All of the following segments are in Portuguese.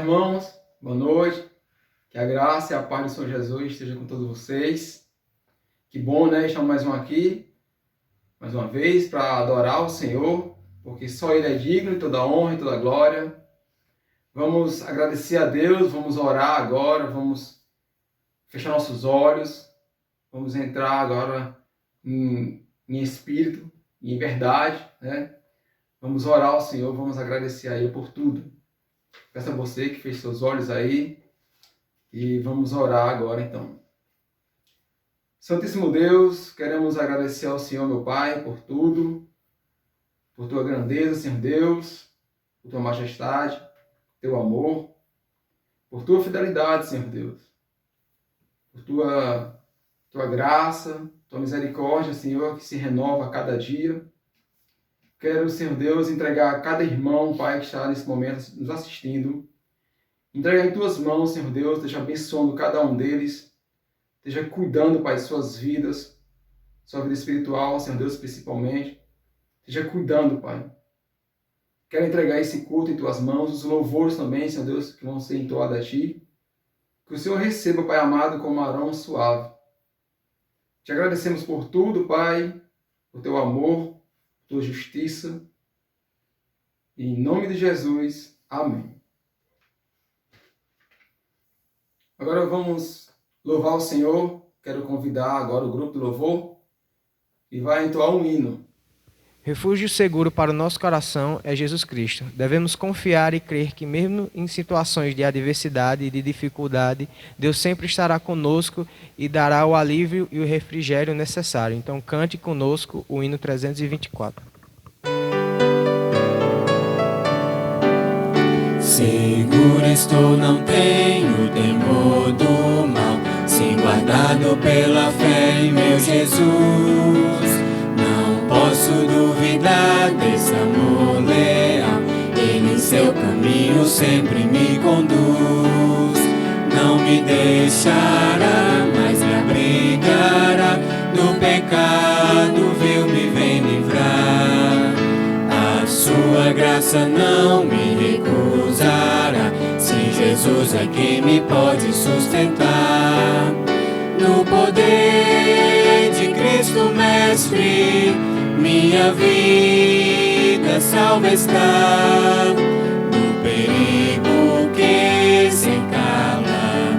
irmãos, boa noite. Que a graça e a paz do Senhor Jesus esteja com todos vocês. Que bom, né? Estamos mais uma vez, para adorar o Senhor, porque só Ele é digno de toda honra e toda glória. Vamos agradecer a Deus, vamos orar agora, vamos fechar nossos olhos, vamos entrar agora em espírito e em verdade, né? Vamos orar ao Senhor, vamos agradecer a Ele por tudo. Peço a você que feche seus olhos aí e vamos orar agora então. Santíssimo Deus, queremos agradecer ao Senhor, meu Pai, por tudo, por tua grandeza, Senhor Deus, por tua majestade, teu amor, por tua fidelidade, Senhor Deus, por tua graça, tua misericórdia, Senhor, que se renova a cada dia. Quero, Senhor Deus, entregar a cada irmão, Pai, que está nesse momento nos assistindo. Entregar em tuas mãos, Senhor Deus, esteja abençoando cada um deles, esteja cuidando, Pai, de suas vidas, sua vida espiritual, Senhor Deus, principalmente. Esteja cuidando, Pai. Quero entregar esse culto em tuas mãos, os louvores também, Senhor Deus, que vão ser entoados a ti. Que o Senhor receba, Pai amado, como aroma suave. Te agradecemos por tudo, Pai, por teu amor, por tua justiça. Em nome de Jesus, amém. Agora vamos louvar o Senhor. Quero convidar agora o grupo do louvor e vai entoar um hino. Refúgio seguro para o nosso coração é Jesus Cristo. Devemos confiar e crer que mesmo em situações de adversidade e de dificuldade, Deus sempre estará conosco e dará o alívio e o refrigério necessário. Então cante conosco o hino 324. Seguro estou, não tenho temor do mal, sim guardado pela fé em meu Jesus. Não posso duvidar desse amor leal, Ele em seu caminho sempre me conduz. Não me deixará, mas me abrigará do pecado, vil me vem livrar. A sua graça não me recusará, sim, Jesus é quem me pode sustentar. No poder de Cristo Mestre, minha vida salva está. Do perigo que se cala,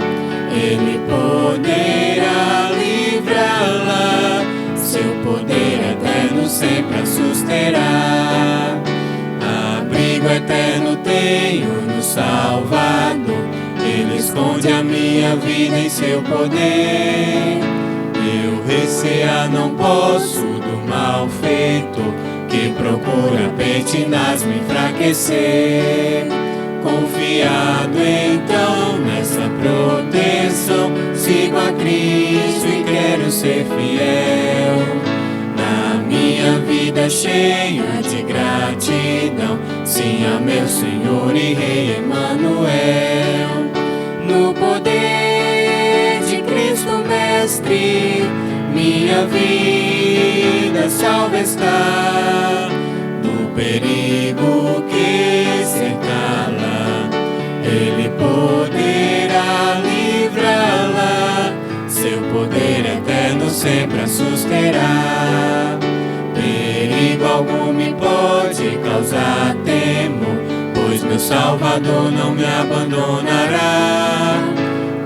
Ele poderá livrá-la. Seu poder eterno sempre a susterá. Abrigo eterno tenho no Salvador, Ele esconde a minha vida em seu poder. Eu recear não posso do malfeitor, que procura pertinaz me enfraquecer. Confiado então nessa proteção, sigo a Cristo e quero ser fiel. Na minha vida cheia de gratidão, sim, a meu Senhor e Rei Emanuel. No poder de Cristo Mestre, minha vida salva está. Do perigo que se cala, Ele poderá livrá-la. Seu poder eterno sempre a susterá. Perigo algum me pode causar temor, pois meu Salvador não me abandonará.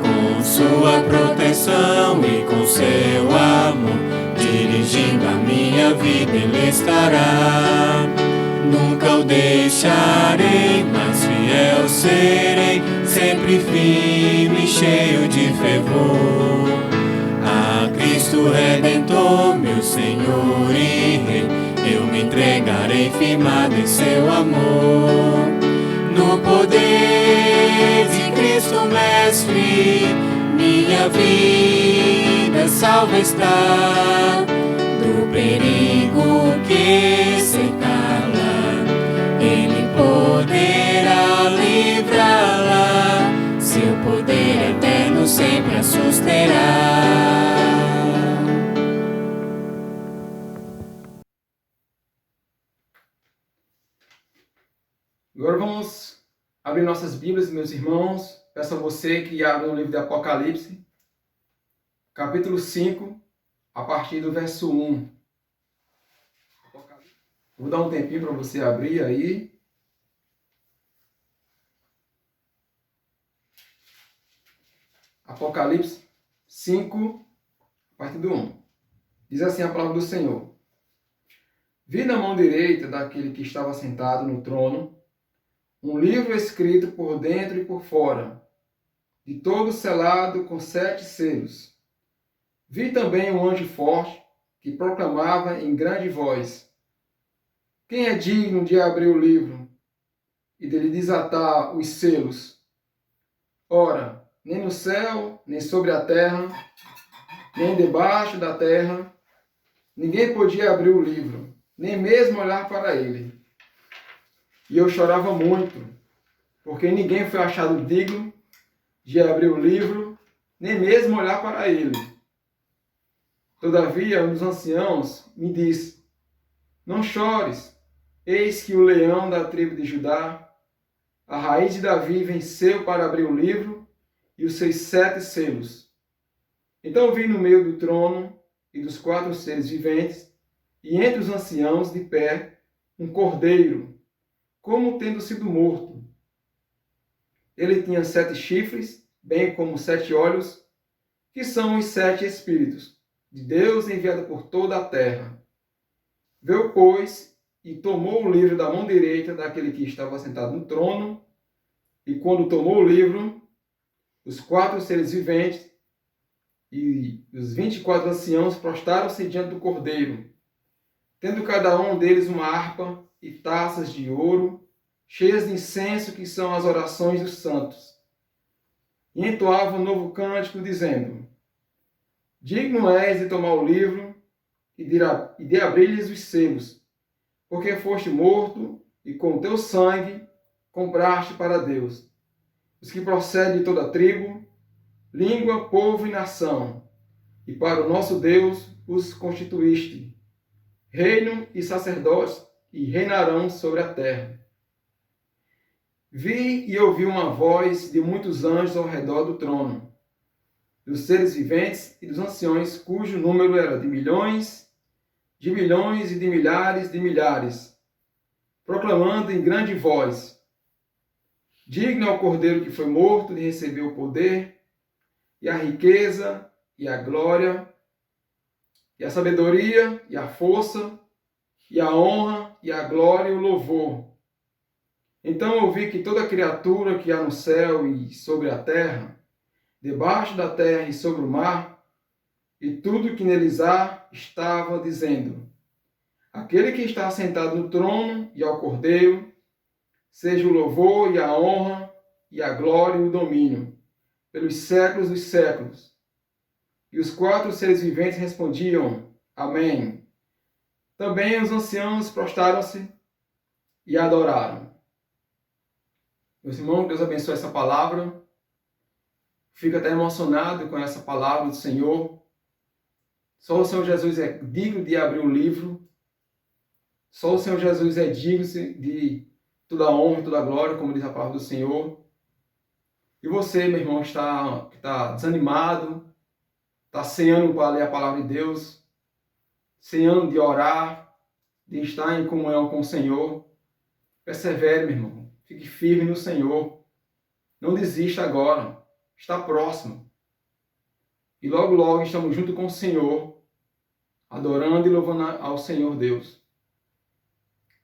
Com sua proteção e com seu amor, dirigindo a minha vida Ele estará. Nunca o deixarei, mas fiel serei, sempre firme, cheio de fervor. A Cristo Redentor, meu Senhor e Rei, eu me entregarei firmado em seu amor. No poder de Cristo Mestre, minha vida salva está. Do perigo que se cala, Ele poderá livrá-la. Seu poder eterno sempre a susterá. Agora vamos abrir nossas Bíblias, meus irmãos. Peço a você que abra no livro de Apocalipse, capítulo 5, a partir do verso 1. Vou dar um tempinho para você abrir aí. Apocalipse 5, a partir do 1. Diz assim a palavra do Senhor. Vi na mão direita daquele que estava sentado no trono um livro escrito por dentro e por fora, de todo selado com 7 selos. Vi também um anjo forte que proclamava em grande voz: quem é digno de abrir o livro e de lhe desatar os selos? Ora, nem no céu, nem sobre a terra, nem debaixo da terra, ninguém podia abrir o livro, nem mesmo olhar para ele. E eu chorava muito, porque ninguém foi achado digno de abrir o livro, nem mesmo olhar para ele. Todavia, um dos anciãos me disse: não chores, eis que o leão da tribo de Judá, a raiz de Davi, venceu para abrir o livro e os seus 7 selos. Então vi no meio do trono e dos 4 seres viventes, e entre os anciãos de pé, um cordeiro, como tendo sido morto. Ele tinha 7 chifres, bem como 7 olhos, que são os 7 Espíritos de Deus enviados por toda a terra. Veio, pois, e tomou o livro da mão direita daquele que estava sentado no trono, e quando tomou o livro, os 4 seres viventes e os 24 anciãos prostraram-se diante do cordeiro, tendo cada um deles uma harpa e taças de ouro, cheias de incenso, que são as orações dos santos. E entoavam um novo cântico, dizendo: digno és de tomar o livro e de abrir-lhes os selos, porque foste morto e com teu sangue compraste para Deus os que procedem de toda tribo, língua, povo e nação, e para o nosso Deus os constituíste, reino e sacerdotes, e reinarão sobre a terra. Vi e ouvi uma voz de muitos anjos ao redor do trono, dos seres viventes e dos anciões, cujo número era de milhões e de milhares de milhares, proclamando em grande voz: digno é o cordeiro que foi morto de receber o poder, e a riqueza, e a glória, e a sabedoria, e a força, e a honra, e a glória e o louvor. Então ouvi que toda criatura que há no céu e sobre a terra, debaixo da terra e sobre o mar, e tudo que neles há, estava dizendo: aquele que está sentado no trono e ao Cordeiro, seja o louvor e a honra, e a glória e o domínio, pelos séculos dos séculos. E os 4 seres viventes respondiam: Amém. Também os anciãos prostraram-se e adoraram. Meus irmãos, Deus abençoe essa palavra. Fico até emocionado com essa palavra do Senhor. Só o Senhor Jesus é digno de abrir o livro. Só o Senhor Jesus é digno de toda a honra e toda a glória, como diz a palavra do Senhor. E você, meu irmão, que está desanimado, está sem ânimo para ler a palavra de Deus, sem ânimo de orar, de estar em comunhão com o Senhor, persevere, meu irmão. Fique firme no Senhor. Não desista agora. Está próximo. E logo, logo estamos junto com o Senhor, adorando e louvando ao Senhor Deus.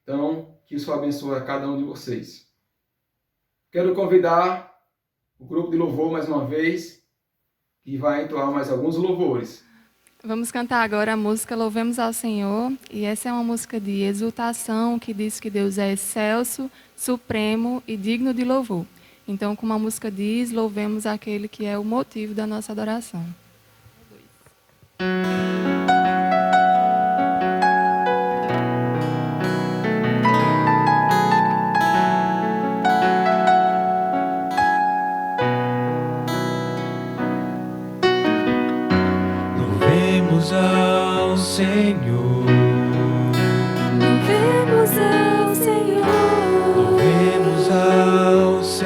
Então, que isso abençoe a cada um de vocês. Quero convidar o grupo de louvor mais uma vez, que vai entoar mais alguns louvores. Vamos cantar agora a música Louvemos ao Senhor, e essa é uma música de exultação que diz que Deus é excelso, supremo e digno de louvor. Então, como a música diz, louvemos aquele que é o motivo da nossa adoração. Louvemos ao Senhor. Louvemos ao Senhor. Louvemos ao Senhor.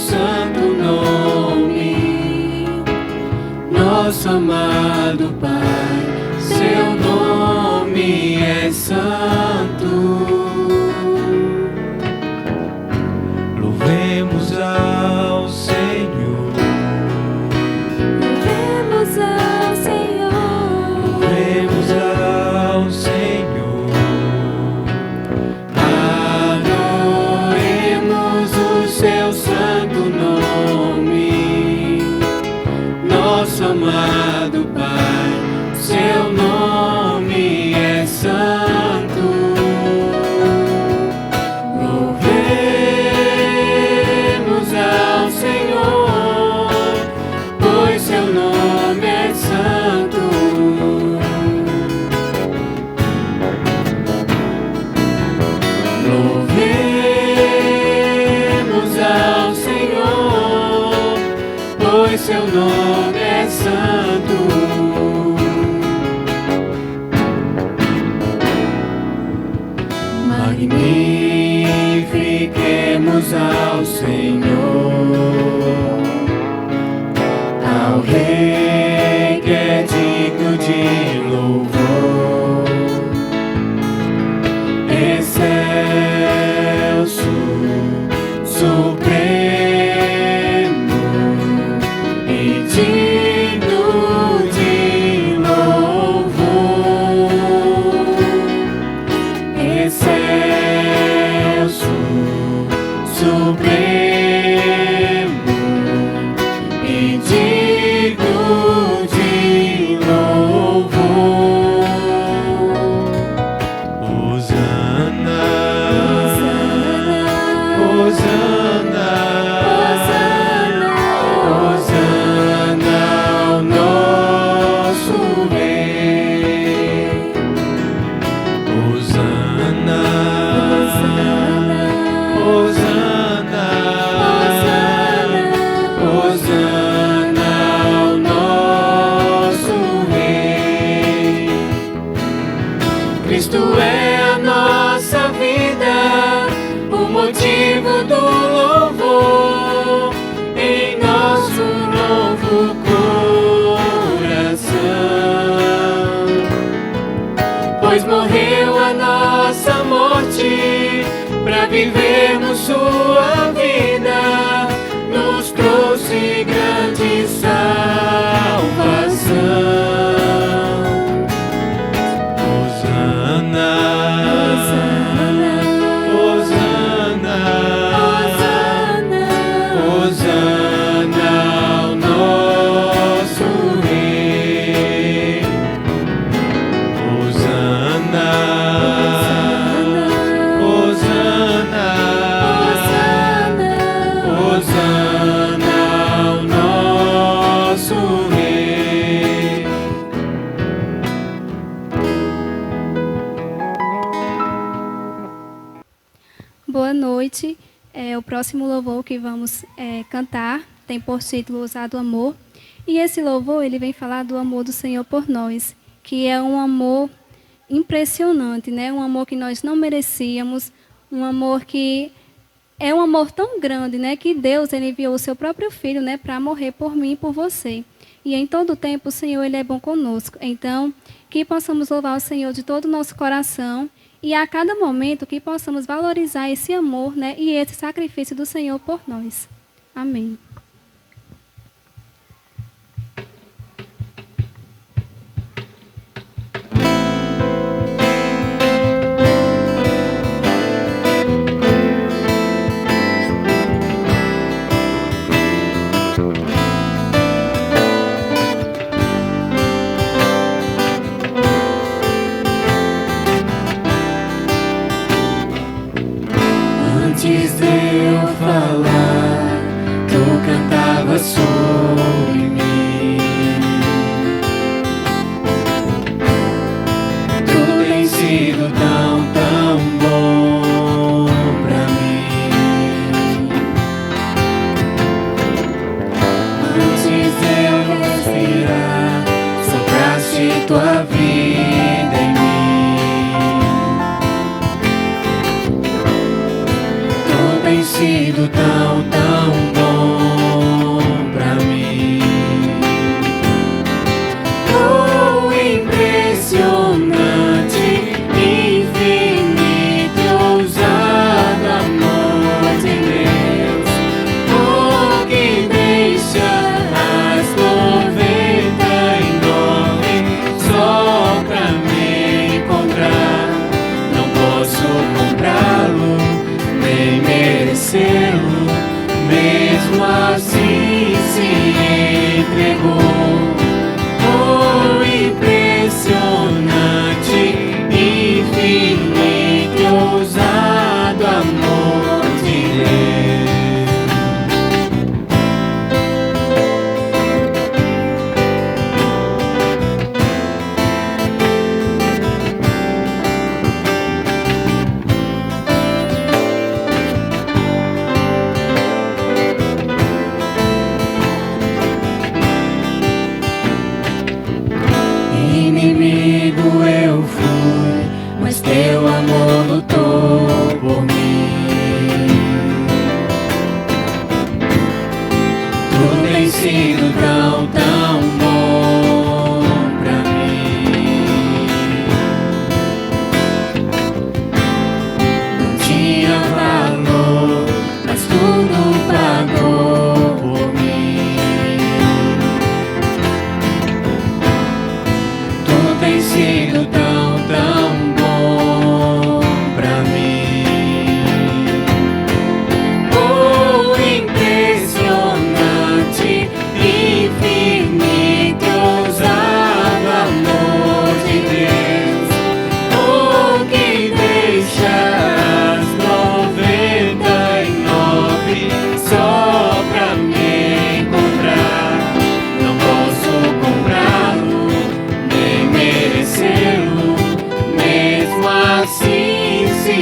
santo nome, nosso amado Pai, seu nome é santo. Louvemos ao Senhor, Louvemos ao Senhor, louvemos ao Senhor, adoremos o seu santo nome, nosso amado Pai, seu nome é santo. Louvemos ao Senhor, pois seu nome é santo. Louvemos ao Senhor, pois seu nome é santo. Magnifiquemos ao Senhor, ao Rei que é digno de louvor, excelso, supremo e digno de louvor, excelso, supremo e digno de louvor. Hosana, Hosana, Hosana ao nosso Rei. Hosana, Hosana, Hosana ao nosso Rei. Cristo é a nossa vida, o motivo do louvor em nosso novo coração. Pois morreu a nossa morte para vivermos sua vida, nos trouxe grande salvação. Hosana, Hosana, Hosana ao nosso Rei. Hosana, Hosana, Hosana ao nosso Rei. boa noite. O próximo louvor que vamos cantar tem por título Ousado Amor. E esse louvor ele vem falar do amor do Senhor por nós, que é um amor impressionante, né? Um amor que nós não merecíamos, um amor que é um amor tão grande, né? Que Deus ele enviou o seu próprio Filho, né? Para morrer por mim e por você. E em todo tempo o Senhor ele é bom conosco. Então, que possamos louvar o Senhor de todo o nosso coração e a cada momento que possamos valorizar esse amor, né? E esse sacrifício do Senhor por nós. Amém. Antes de eu falar, tu cantava sobre mim. Tu tens sido tão, tão bom pra mim. Antes de eu respirar, sopraste tua vida em mim. Tem sido tão, tão bom sido tão, tão bom pra mim. Não tinha valor, mas tudo pagou por mim. Tu tens sido tão, tão bom pra mim. Oh, impressionante, infinito, ousado amor de Deus. Oh, que deixa as 99 só pra me encontrar. Não posso comprá-lo, nem merecê-lo, mesmo assim se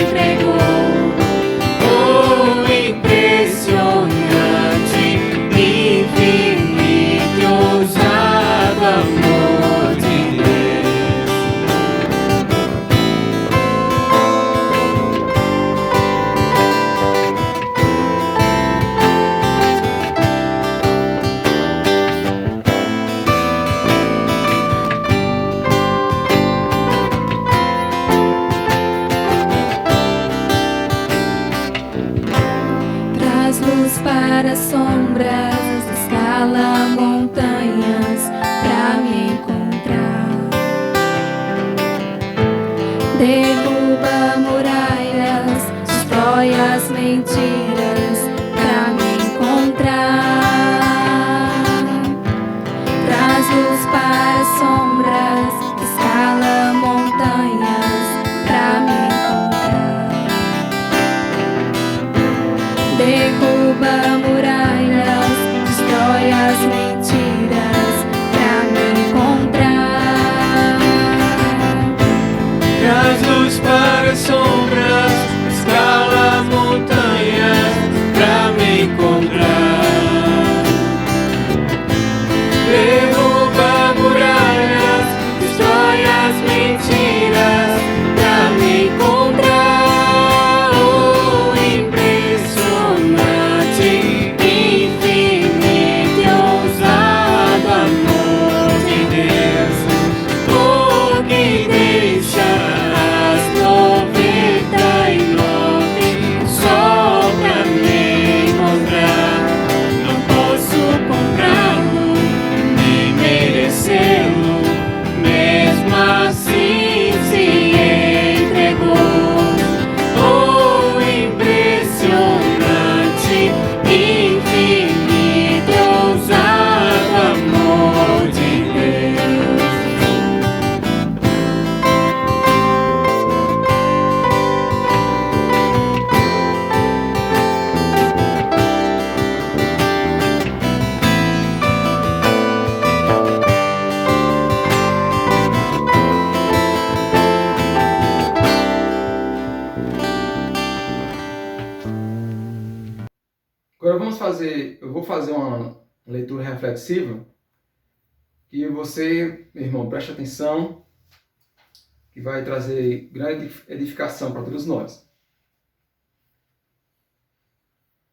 entregou. Oh, impressionante, infinito, ousado amor de Deus. Traz luz para as sombras, escala montanhas pra me encontrar. Derruba muralhas, destrói as mentiras pra me encontrar. Traz luz para as sombras, escala montanhas pra me encontrar. Derruba muralhas, destrói as mentiras pra me encontrar. Traz luz para as sombras, escala montanhas pra me encontrar. Derruba muralhas, destrói as mentiras pra me encontrar. Oh, impressionante, infinito, ousado amor de Deus. Oh, que deixa as 99 só pra me encontrar. Não posso comprá-lo, nem merecê-lo, mesmo assim se entregou. Oh, impressionante, infinito, ousado amor de Deus. Agora eu vou fazer uma leitura reflexiva e você, meu irmão, preste atenção, que vai trazer grande edificação para todos nós.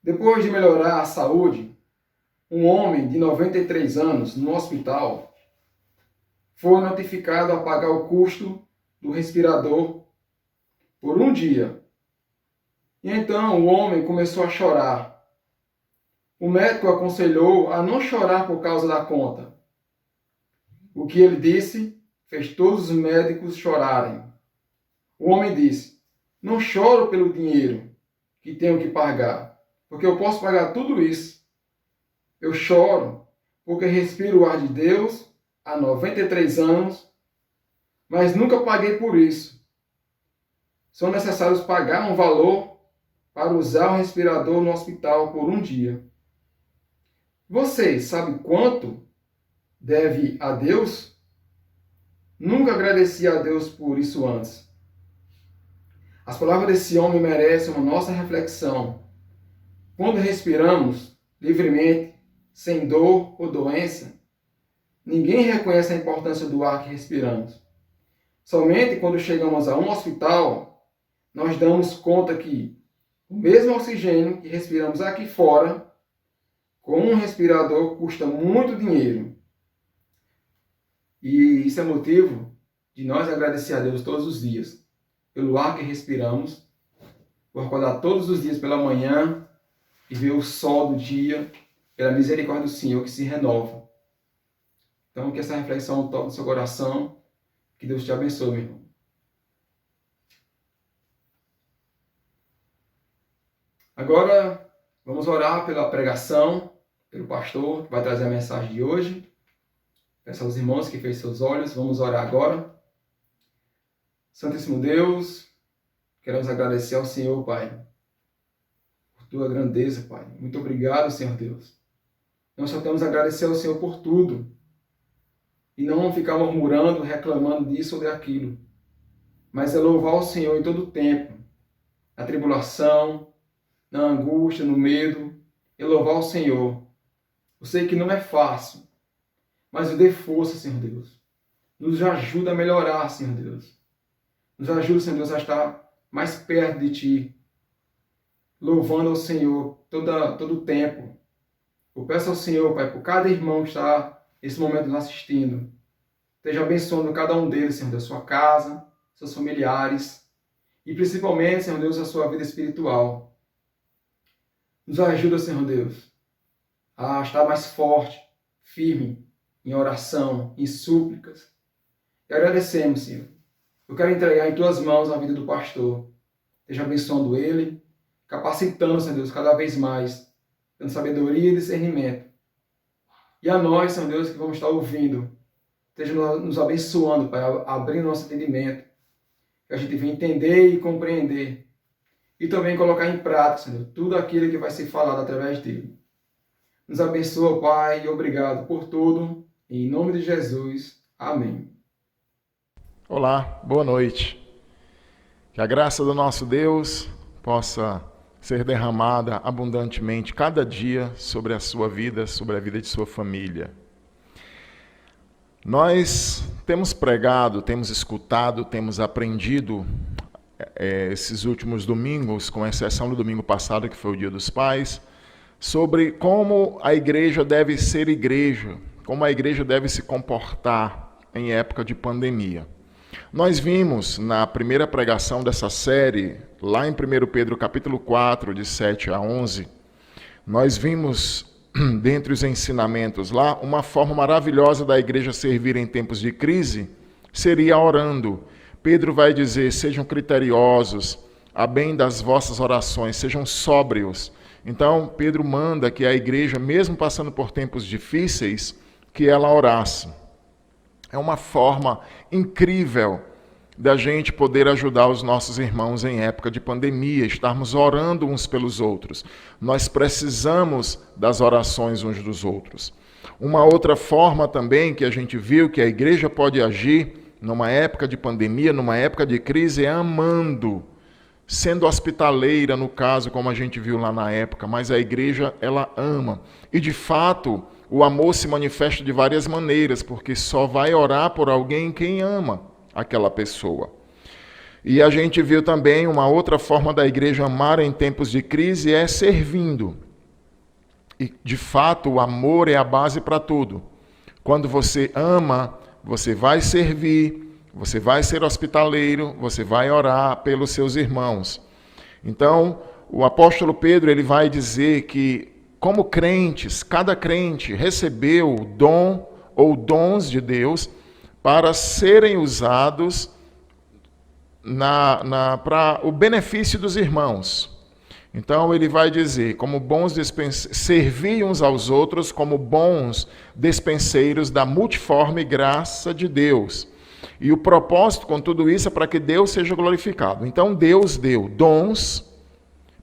Depois de melhorar a saúde, um homem de 93 anos no hospital foi notificado a pagar o custo do respirador por um dia. E então o homem começou a chorar. O médico aconselhou a não chorar por causa da conta. O que ele disse fez todos os médicos chorarem. O homem disse: não choro pelo dinheiro que tenho que pagar, porque eu posso pagar tudo isso. Eu choro porque respiro o ar de Deus há 93 anos, mas nunca paguei por isso. São necessários pagar um valor para usar o respirador no hospital por um dia. Você sabe quanto deve a Deus? Nunca agradeci a Deus por isso antes. As palavras desse homem merecem uma nossa reflexão. Quando respiramos livremente, sem dor ou doença, ninguém reconhece a importância do ar que respiramos. Somente quando chegamos a um hospital, nós damos conta que o mesmo oxigênio que respiramos aqui fora com um respirador custa muito dinheiro. E isso é motivo de nós agradecer a Deus todos os dias pelo ar que respiramos, por acordar todos os dias pela manhã e ver o sol do dia, pela misericórdia do Senhor que se renova. Então, que essa reflexão toque no seu coração, que Deus te abençoe, meu irmão. Agora, vamos orar pela pregação, pelo pastor que vai trazer a mensagem de hoje. Peço aos irmãos que fechem seus olhos, vamos orar agora. Santíssimo Deus, queremos agradecer ao Senhor, Pai, por tua grandeza, Pai. Muito obrigado, Senhor Deus. Nós só temos a agradecer ao Senhor por tudo. E não ficar murmurando, reclamando disso ou daquilo. Mas é louvar o Senhor em todo o tempo. Na tribulação, na angústia, no medo. É louvar o Senhor. Eu sei que não é fácil. Mas nos dê força, Senhor Deus. Nos ajuda a melhorar, Senhor Deus. Nos ajuda, Senhor Deus, a estar mais perto de Ti. Louvando ao Senhor todo o tempo. Eu peço ao Senhor, Pai, por cada irmão que está nesse momento nos assistindo. Esteja abençoando cada um deles, Senhor Deus, sua casa, seus familiares. E principalmente, Senhor Deus, a sua vida espiritual. Nos ajuda, Senhor Deus, a estar mais forte, firme, em oração, em súplicas. E agradecemos, Senhor. Eu quero entregar em Tuas mãos a vida do pastor. Esteja abençoando ele, capacitando, Senhor Deus, cada vez mais, dando sabedoria e discernimento. E a nós, Senhor Deus, que vamos estar ouvindo, esteja nos abençoando, Pai, abrindo nosso entendimento, que a gente venha entender e compreender. E também colocar em prática, Senhor, tudo aquilo que vai ser falado através dele. Nos abençoa, Pai, e obrigado por tudo. Em nome de Jesus. Amém. Olá, boa noite. Que a graça do nosso Deus possa ser derramada abundantemente cada dia sobre a sua vida, sobre a vida de sua família. Nós temos pregado, temos escutado, temos aprendido esses últimos domingos, com exceção do domingo passado, que foi o Dia dos Pais, sobre como a igreja deve ser igreja, como a igreja deve se comportar em época de pandemia. Nós vimos na primeira pregação dessa série, lá em 1 Pedro capítulo 4, de 7 a 11, nós vimos, dentre os ensinamentos lá, uma forma maravilhosa da igreja servir em tempos de crise, seria orando. Pedro vai dizer, sejam criteriosos, a bem das vossas orações, sejam sóbrios. Então, Pedro manda que a igreja, mesmo passando por tempos difíceis, que ela orasse. É uma forma incrível da gente poder ajudar os nossos irmãos em época de pandemia, estarmos orando uns pelos outros. Nós precisamos das orações uns dos outros. Uma outra forma também que a gente viu que a igreja pode agir numa época de pandemia, numa época de crise, é amando, sendo hospitaleira, no caso, como a gente viu lá na época, mas a igreja, ela ama. E, de fato, o amor se manifesta de várias maneiras, porque só vai orar por alguém quem ama aquela pessoa. E a gente viu também uma outra forma da igreja amar em tempos de crise é servindo. E, de fato, o amor é a base para tudo. Quando você ama, você vai servir, você vai ser hospitaleiro, você vai orar pelos seus irmãos. Então, o apóstolo Pedro ele vai dizer que, como crentes, cada crente recebeu o dom ou dons de Deus para serem usados para o benefício dos irmãos. Então ele vai dizer, como bons servir uns aos outros como bons despenseiros da multiforme graça de Deus. E o propósito com tudo isso é para que Deus seja glorificado. Então Deus deu dons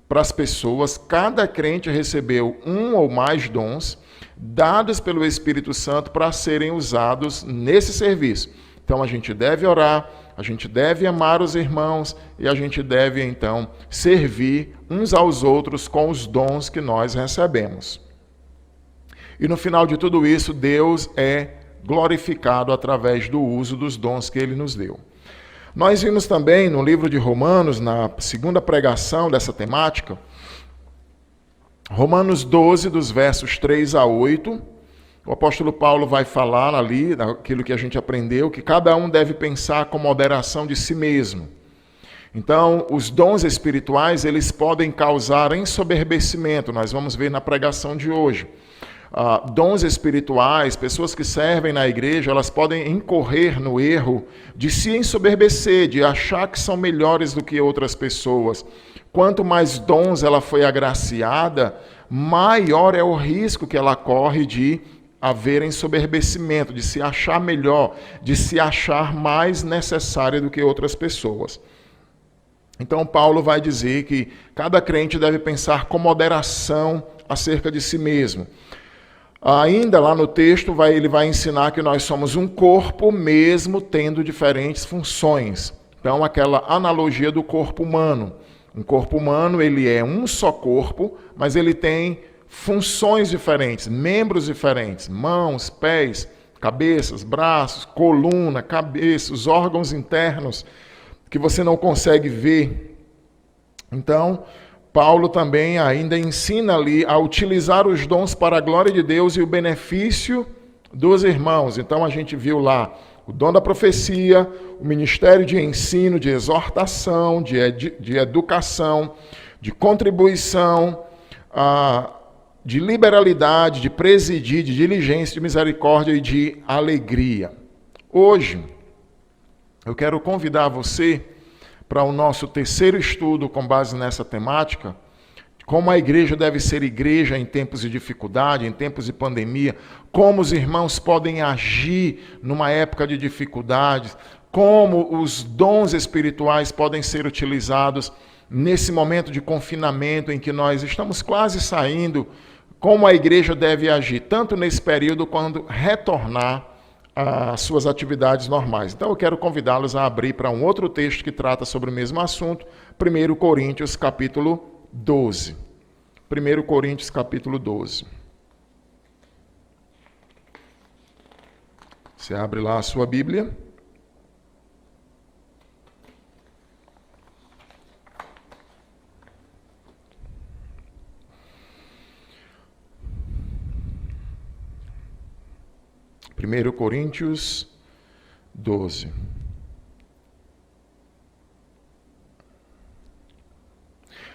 para as pessoas, cada crente recebeu um ou mais dons, dados pelo Espírito Santo para serem usados nesse serviço. Então a gente deve orar, a gente deve amar os irmãos e a gente deve então servir uns aos outros com os dons que nós recebemos. E no final de tudo isso, Deus é glorificado através do uso dos dons que Ele nos deu. Nós vimos também no livro de Romanos, na segunda pregação dessa temática, Romanos 12, dos versos 3 a 8, o apóstolo Paulo vai falar ali, daquilo que a gente aprendeu, que cada um deve pensar com moderação de si mesmo. Então, os dons espirituais, eles podem causar ensoberbecimento, nós vamos ver na pregação de hoje. Dons espirituais, pessoas que servem na igreja, elas podem incorrer no erro de se ensoberbecer, de achar que são melhores do que outras pessoas. Quanto mais dons ela foi agraciada, maior é o risco que ela corre de haver ensoberbecimento, de se achar melhor, de se achar mais necessária do que outras pessoas. Então, Paulo vai dizer que cada crente deve pensar com moderação acerca de si mesmo. Ainda lá no texto, ele vai ensinar que nós somos um corpo, mesmo tendo diferentes funções. Então, aquela analogia do corpo humano. Um corpo humano, ele é um só corpo, mas ele tem funções diferentes, membros diferentes, mãos, pés, cabeças, braços, coluna, cabeça, os órgãos internos que você não consegue ver. Então, Paulo também ainda ensina ali a utilizar os dons para a glória de Deus e o benefício dos irmãos. Então, a gente viu lá o dom da profecia, o ministério de ensino, de exortação, de educação, de contribuição, de liberalidade, de presidir, de diligência, de misericórdia e de alegria. Hoje, eu quero convidar você para o nosso terceiro estudo com base nessa temática, como a igreja deve ser igreja em tempos de dificuldade, em tempos de pandemia, como os irmãos podem agir numa época de dificuldades, como os dons espirituais podem ser utilizados nesse momento de confinamento em que nós estamos quase saindo, como a igreja deve agir, tanto nesse período quanto retornar às suas atividades normais. Então eu quero convidá-los a abrir para um outro texto que trata sobre o mesmo assunto, 1 Coríntios capítulo 12. 1 Coríntios capítulo 12. Você abre lá a sua Bíblia. Primeiro Coríntios 12.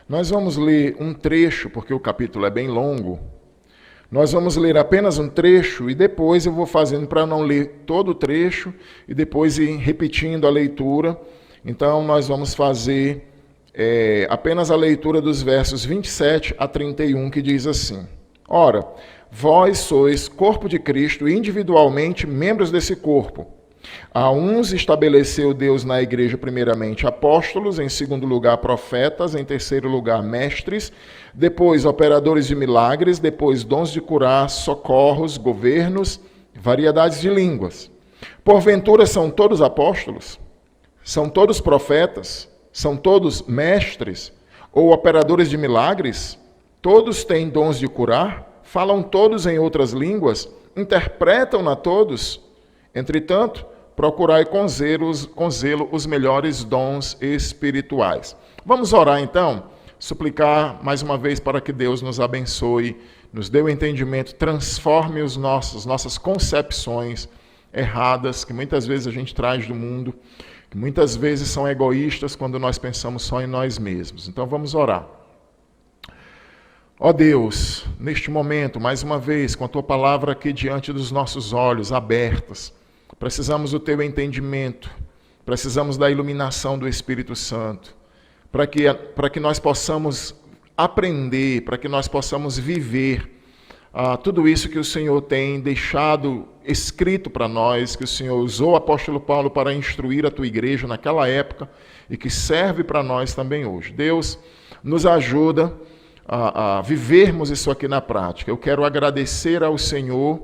Nós vamos ler um trecho, porque o capítulo é bem longo. Nós vamos ler apenas um trecho e depois eu vou fazendo para não ler todo o trecho e depois ir repetindo a leitura. Então nós vamos fazer apenas a leitura dos versos 27 a 31, que diz assim: Ora, vós sois corpo de Cristo e individualmente membros desse corpo. A uns estabeleceu Deus na igreja primeiramente apóstolos, em segundo lugar profetas, em terceiro lugar mestres, depois operadores de milagres, depois dons de curar, socorros, governos, variedades de línguas. Porventura são todos apóstolos? São todos profetas? São todos mestres? Ou operadores de milagres? Todos têm dons de curar? Falam todos em outras línguas? Interpretam-na todos? Entretanto, procurai com zelo os melhores dons espirituais. Vamos orar então, suplicar mais uma vez para que Deus nos abençoe, nos dê o entendimento, transforme as nossas concepções erradas, que muitas vezes a gente traz do mundo, que muitas vezes são egoístas quando nós pensamos só em nós mesmos. Então vamos orar. Ó Deus, neste momento, mais uma vez, com a Tua palavra aqui diante dos nossos olhos abertos, precisamos do Teu entendimento, precisamos da iluminação do Espírito Santo, para que nós possamos aprender, para que nós possamos viver tudo isso que o Senhor tem deixado escrito para nós, que o Senhor usou o apóstolo Paulo para instruir a Tua igreja naquela época e que serve para nós também hoje. Deus, nos ajuda a vivermos isso aqui na prática. Eu quero agradecer ao Senhor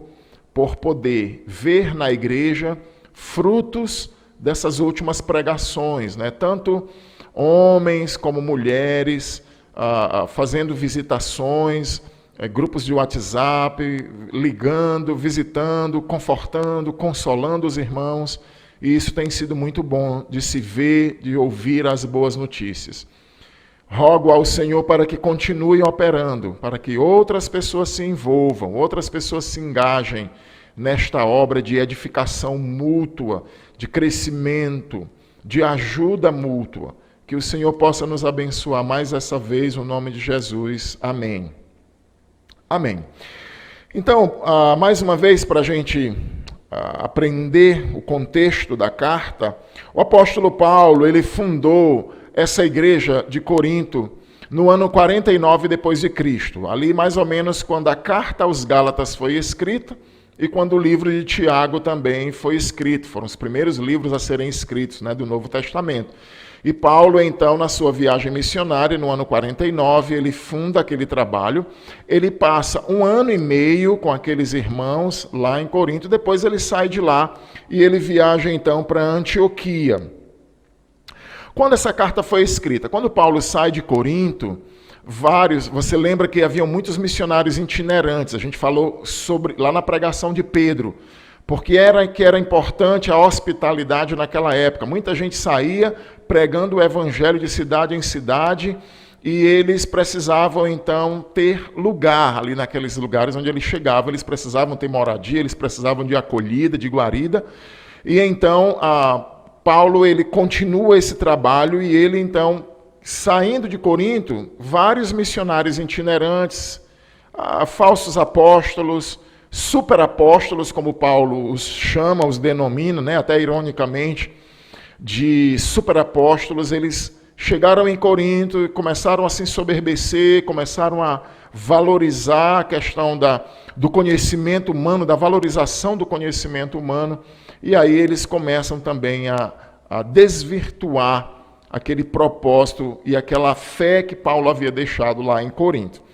por poder ver na igreja frutos dessas últimas pregações, né? Tanto homens como mulheres fazendo visitações, grupos de WhatsApp, ligando, visitando, confortando, consolando os irmãos, e isso tem sido muito bom de se ver, de ouvir as boas notícias. Rogo ao Senhor para que continue operando, para que outras pessoas se envolvam, outras pessoas se engajem nesta obra de edificação mútua, de crescimento, de ajuda mútua. Que o Senhor possa nos abençoar mais essa vez, no nome de Jesus. Amém. Amém. Então, mais uma vez, para a gente aprender o contexto da carta, o apóstolo Paulo, ele fundou essa igreja de Corinto no ano 49 depois de Cristo, ali mais ou menos quando a carta aos Gálatas foi escrita e quando o livro de Tiago também foi escrito. Foram os primeiros livros a serem escritos, do Novo Testamento. E Paulo, então, na sua viagem missionária, no ano 49, ele funda aquele trabalho. Ele passa 1 ano e meio com aqueles irmãos lá em Corinto. Depois ele sai de lá e ele viaja, então, para Antioquia. Quando essa carta foi escrita? Quando Paulo sai de Corinto, você lembra que haviam muitos missionários itinerantes. A gente falou sobre lá na pregação de Pedro. Porque era importante a hospitalidade naquela época. Muita gente saía pregando o evangelho de cidade em cidade e eles precisavam, então, ter lugar ali naqueles lugares onde eles chegavam. Eles precisavam ter moradia, eles precisavam de acolhida, de guarida. E, então, Paulo ele continua esse trabalho e ele, então, saindo de Corinto, vários missionários itinerantes, falsos apóstolos, superapóstolos, como Paulo os chama, os denomina, até ironicamente, de superapóstolos, eles chegaram em Corinto e começaram a se ensoberbecer, começaram a valorizar a questão do conhecimento humano, da valorização do conhecimento humano, e aí eles começam também a desvirtuar aquele propósito e aquela fé que Paulo havia deixado lá em Corinto.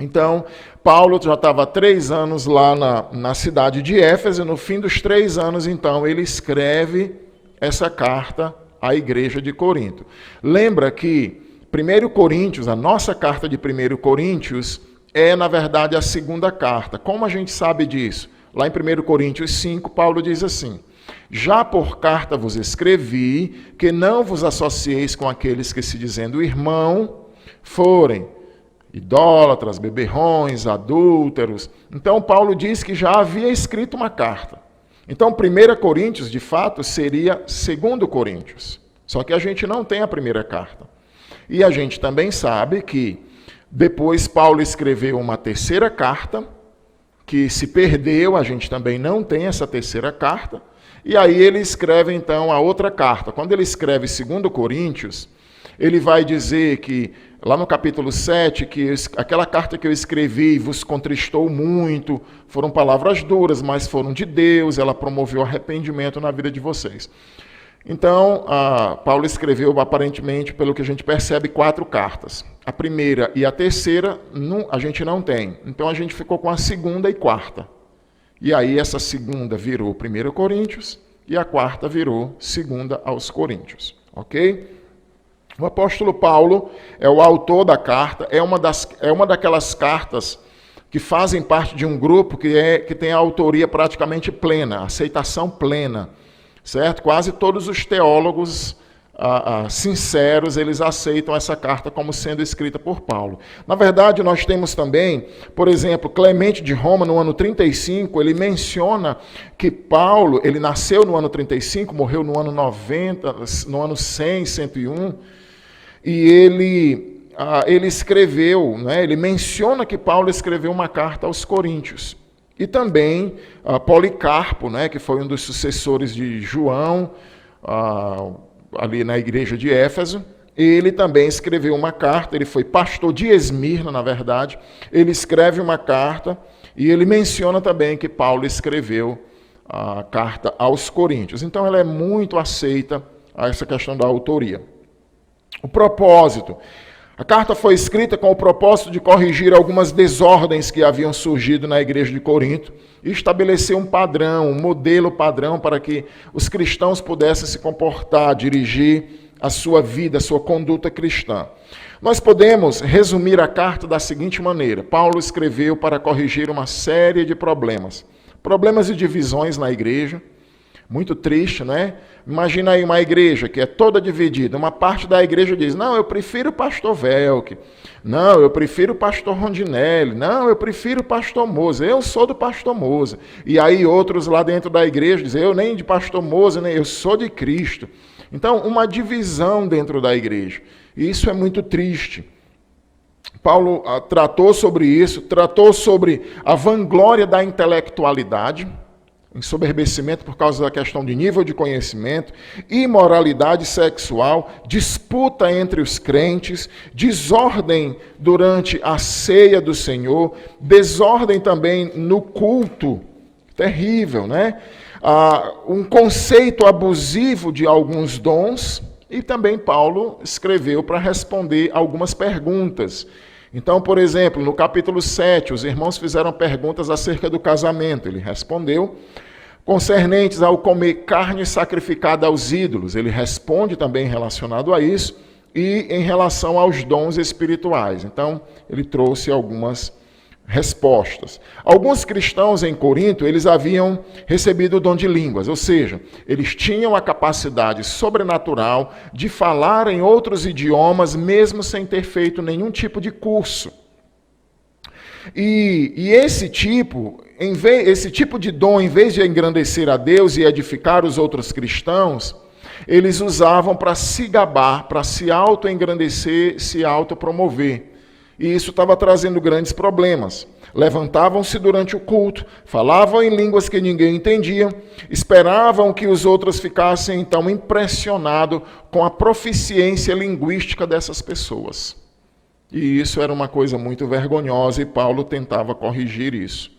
Então, Paulo já estava há 3 anos lá na cidade de Éfeso, e no fim dos 3 anos, então, ele escreve essa carta à igreja de Corinto. Lembra que 1 Coríntios, a nossa carta de 1 Coríntios, é, na verdade, a segunda carta. Como a gente sabe disso? Lá em 1 Coríntios 5, Paulo diz assim: já por carta vos escrevi que não vos associeis com aqueles que, se dizendo irmão, forem idólatras, beberrões, adúlteros. Então, Paulo diz que já havia escrito uma carta. Então, 1 Coríntios, de fato, seria 2 Coríntios. Só que a gente não tem a primeira carta. E a gente também sabe que depois Paulo escreveu uma terceira carta, que se perdeu, a gente também não tem essa terceira carta. E aí ele escreve, então, a outra carta. Quando ele escreve 2 Coríntios, ele vai dizer que, lá no capítulo 7, que aquela carta que eu escrevi vos contristou muito, foram palavras duras, mas foram de Deus, ela promoveu arrependimento na vida de vocês. Então, Paulo escreveu, aparentemente, pelo que a gente percebe, 4 cartas. A primeira e a terceira a gente não tem. Então, a gente ficou com a segunda e quarta. E aí, essa segunda virou 1 Coríntios e a quarta virou 2 aos Coríntios. Ok? O apóstolo Paulo é o autor da carta, é uma daquelas cartas que fazem parte de um grupo que tem a autoria praticamente plena, aceitação plena, certo? Quase todos os teólogos sinceros, eles aceitam essa carta como sendo escrita por Paulo. Na verdade, nós temos também, por exemplo, Clemente de Roma, no ano 35, ele menciona que Paulo, ele nasceu no ano 35, morreu no ano 90, no ano 100, 101, e ele escreveu, ele menciona que Paulo escreveu uma carta aos Coríntios. E também Policarpo, que foi um dos sucessores de João, ali na igreja de Éfeso, ele também escreveu uma carta, ele foi pastor de Esmirna, na verdade, ele escreve uma carta e ele menciona também que Paulo escreveu a carta aos Coríntios. Então ela é muito aceita, essa questão da autoria. O propósito. A carta foi escrita com o propósito de corrigir algumas desordens que haviam surgido na igreja de Corinto e estabelecer um padrão, um modelo padrão para que os cristãos pudessem se comportar, dirigir a sua vida, a sua conduta cristã. Nós podemos resumir a carta da seguinte maneira: Paulo escreveu para corrigir uma série de problemas de divisões na igreja, Muito triste, né? Imagina aí uma igreja que é toda dividida. Uma parte da igreja diz, não, eu prefiro o pastor Velk. Não, eu prefiro o pastor Rondinelli. Não, eu prefiro o pastor Moza. Eu sou do pastor Moza. E aí outros lá dentro da igreja dizem, eu nem de pastor Moza, nem eu sou de Cristo. Então, uma divisão dentro da igreja. E isso é muito triste. Paulo tratou sobre isso, tratou sobre a vanglória da intelectualidade, ensoberbecimento por causa da questão de nível de conhecimento, imoralidade sexual, disputa entre os crentes, desordem durante a ceia do Senhor, desordem também no culto, terrível, né? Um conceito abusivo de alguns dons, e também Paulo escreveu para responder algumas perguntas. Então, por exemplo, no capítulo 7, os irmãos fizeram perguntas acerca do casamento. Ele respondeu. Concernentes ao comer carne sacrificada aos ídolos, ele responde também relacionado a isso. E em relação aos dons espirituais. Então, ele trouxe algumas respostas. Alguns cristãos em Corinto, eles haviam recebido o dom de línguas, ou seja, eles tinham a capacidade sobrenatural de falar em outros idiomas, mesmo sem ter feito nenhum tipo de curso. E esse tipo de dom, em vez de engrandecer a Deus e edificar os outros cristãos, eles usavam para se gabar, para se auto-engrandecer, se autopromover. E isso estava trazendo grandes problemas. Levantavam-se durante o culto, falavam em línguas que ninguém entendia, esperavam que os outros ficassem então impressionados com a proficiência linguística dessas pessoas. E isso era uma coisa muito vergonhosa e Paulo tentava corrigir isso.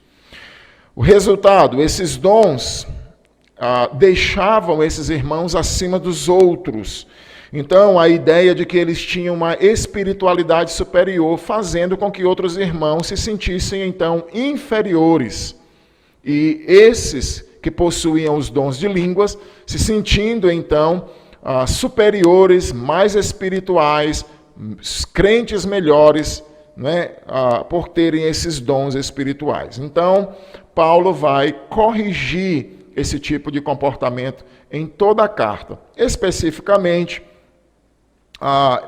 O resultado, esses dons deixavam esses irmãos acima dos outros. Então, a ideia de que eles tinham uma espiritualidade superior, fazendo com que outros irmãos se sentissem, então, inferiores. E esses que possuíam os dons de línguas, se sentindo, então, superiores, mais espirituais, crentes melhores, né, por terem esses dons espirituais. Então, Paulo vai corrigir esse tipo de comportamento em toda a carta. Especificamente,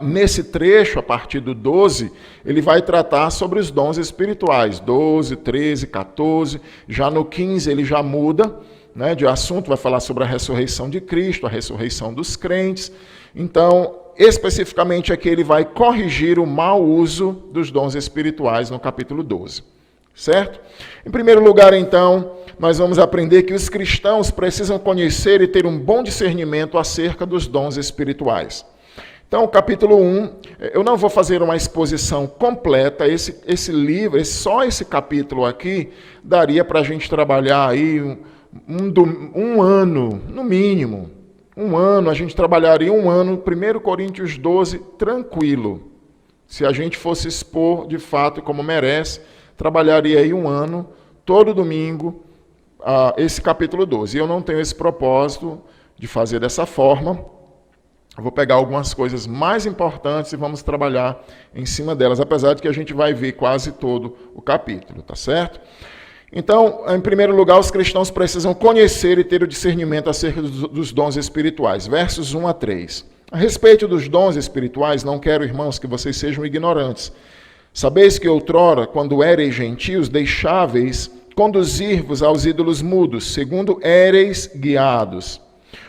nesse trecho, a partir do 12, ele vai tratar sobre os dons espirituais. 12, 13, 14. Já no 15 ele já muda, né, de assunto, vai falar sobre a ressurreição de Cristo, a ressurreição dos crentes. Então, especificamente aqui ele vai corrigir o mau uso dos dons espirituais no capítulo 12. Certo? Em primeiro lugar, então, nós vamos aprender que os cristãos precisam conhecer e ter um bom discernimento acerca dos dons espirituais. Então, capítulo 1, eu não vou fazer uma exposição completa, esse livro, só esse capítulo aqui, daria para a gente trabalhar aí um ano, no mínimo. Um ano, a gente trabalharia um ano, 1 Coríntios 12, tranquilo. Se a gente fosse expor, de fato, como merece, trabalharia aí um ano, todo domingo, esse capítulo 12. E eu não tenho esse propósito de fazer dessa forma. Eu vou pegar algumas coisas mais importantes e vamos trabalhar em cima delas, apesar de que a gente vai ver quase todo o capítulo, tá certo? Então, em primeiro lugar, os cristãos precisam conhecer e ter o discernimento acerca dos dons espirituais. Versos 1 a 3. A respeito dos dons espirituais, não quero, irmãos, que vocês sejam ignorantes. Sabeis que outrora, quando éreis gentios, deixáveis conduzir-vos aos ídolos mudos, segundo éreis guiados.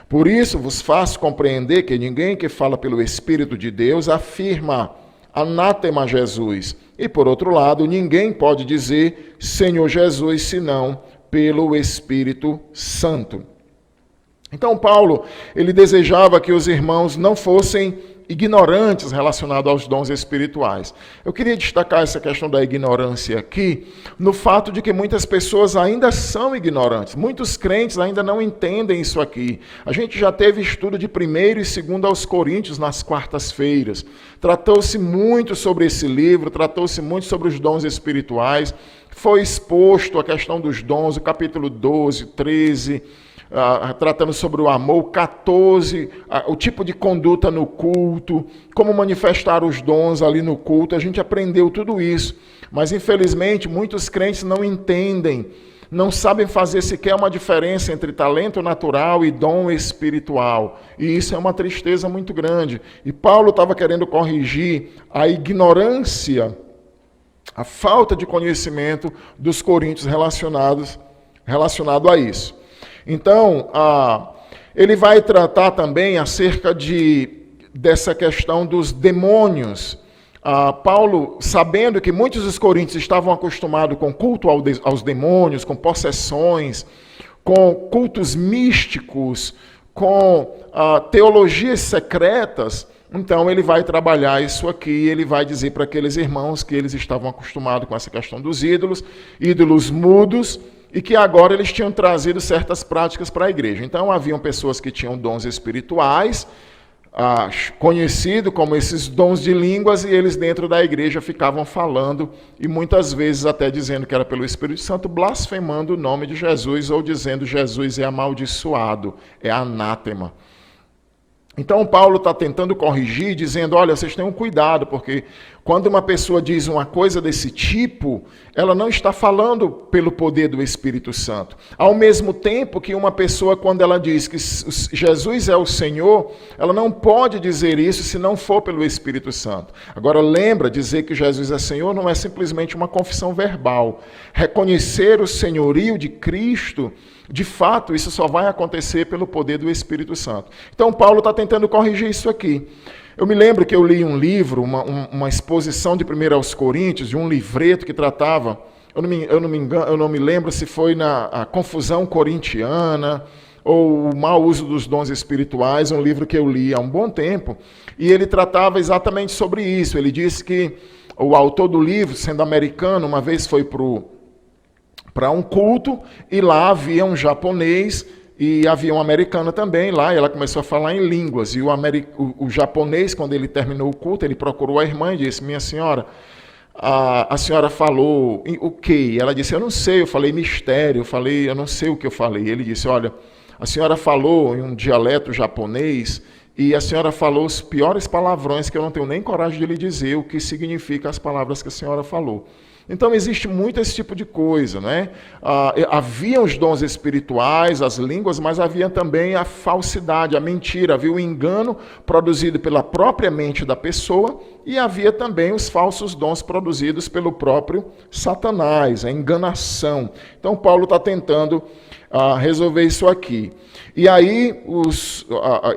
Por isso vos faço compreender que ninguém que fala pelo Espírito de Deus afirma anátema Jesus. E por outro lado, ninguém pode dizer Senhor Jesus, senão pelo Espírito Santo. Então Paulo, ele desejava que os irmãos não fossem ignorantes relacionados aos dons espirituais. Eu queria destacar essa questão da ignorância aqui, no fato de que muitas pessoas ainda são ignorantes. Muitos crentes ainda não entendem isso aqui. A gente já teve estudo de 1º e 2º aos Coríntios nas quartas-feiras. Tratou-se muito sobre esse livro, tratou-se muito sobre os dons espirituais. Foi exposto a questão dos dons, o capítulo 12, 13... tratando sobre o amor, 14, o tipo de conduta no culto, como manifestar os dons ali no culto, a gente aprendeu tudo isso, mas infelizmente muitos crentes não entendem, não sabem fazer sequer uma diferença entre talento natural e dom espiritual. E isso é uma tristeza muito grande. E Paulo estava querendo corrigir a ignorância, a falta de conhecimento dos coríntios relacionado a isso. Então, ele vai tratar também acerca dessa questão dos demônios. Paulo, sabendo que muitos dos coríntios estavam acostumados com culto aos demônios, com possessões, com cultos místicos, com teologias secretas, então ele vai trabalhar isso aqui, ele vai dizer para aqueles irmãos que eles estavam acostumados com essa questão dos ídolos mudos, e que agora eles tinham trazido certas práticas para a igreja. Então haviam pessoas que tinham dons espirituais, conhecido como esses dons de línguas, e eles dentro da igreja ficavam falando, e muitas vezes até dizendo que era pelo Espírito Santo, blasfemando o nome de Jesus, ou dizendo Jesus é amaldiçoado, é anátema. Então Paulo está tentando corrigir, dizendo, olha, vocês tenham cuidado, porque quando uma pessoa diz uma coisa desse tipo, ela não está falando pelo poder do Espírito Santo. Ao mesmo tempo que uma pessoa, quando ela diz que Jesus é o Senhor, ela não pode dizer isso se não for pelo Espírito Santo. Agora lembra, dizer que Jesus é Senhor não é simplesmente uma confissão verbal. Reconhecer o senhorio de Cristo, de fato, isso só vai acontecer pelo poder do Espírito Santo. Então Paulo está tentando corrigir isso aqui. Eu me lembro que eu li um livro, uma exposição de 1 aos Coríntios, de um livreto que tratava, eu não me lembro se foi na confusão corintiana, ou o mau uso dos dons espirituais, um livro que eu li há um bom tempo, e ele tratava exatamente sobre isso. Ele disse que o autor do livro, sendo americano, uma vez foi para um culto, e lá havia um japonês, e havia uma americana também lá, e ela começou a falar em línguas, e o japonês, quando ele terminou o culto, ele procurou a irmã e disse, minha senhora, a senhora falou o quê? Ela disse, eu não sei, eu falei mistério, eu não sei o que eu falei. Ele disse, olha, a senhora falou em um dialeto japonês, e a senhora falou os piores palavrões que eu não tenho nem coragem de lhe dizer o que significa as palavras que a senhora falou. Então existe muito esse tipo de coisa, né? Havia os dons espirituais, as línguas, mas havia também a falsidade, a mentira, havia o engano produzido pela própria mente da pessoa, e havia também os falsos dons produzidos pelo próprio Satanás, a enganação. Então Paulo está tentando resolver isso aqui. E aí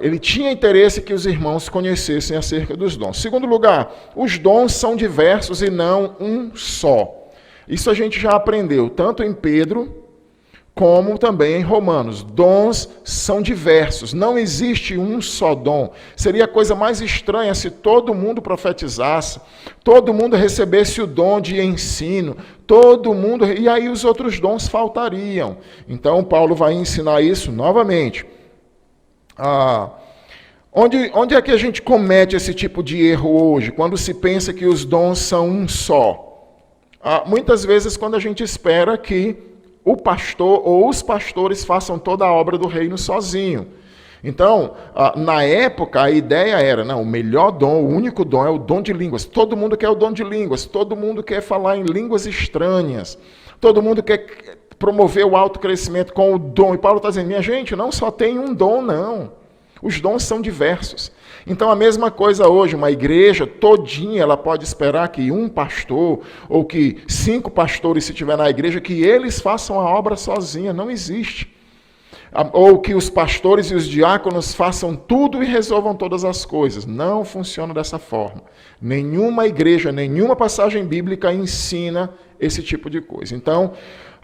ele tinha interesse que os irmãos conhecessem acerca dos dons. Segundo lugar, os dons são diversos e não um só. Isso a gente já aprendeu, tanto em Pedro, como também em Romanos. Dons são diversos, não existe um só dom. Seria a coisa mais estranha se todo mundo profetizasse, todo mundo recebesse o dom de ensino, e aí os outros dons faltariam. Então Paulo vai ensinar isso novamente. Onde é que a gente comete esse tipo de erro hoje, quando se pensa que os dons são um só? Muitas vezes quando a gente espera que o pastor ou os pastores façam toda a obra do reino sozinho. Então, na época, a ideia era, não, o melhor dom, o único dom é o dom de línguas. Todo mundo quer o dom de línguas, todo mundo quer falar em línguas estranhas, todo mundo quer promover o autocrescimento com o dom. E Paulo está dizendo, minha gente, não só tem um dom, não. Os dons são diversos. Então, a mesma coisa hoje, uma igreja todinha, ela pode esperar que um pastor, ou que 5 pastores, se tiver na igreja, que eles façam a obra sozinha. Não existe. Ou que os pastores e os diáconos façam tudo e resolvam todas as coisas. Não funciona dessa forma. Nenhuma igreja, nenhuma passagem bíblica ensina esse tipo de coisa. Então,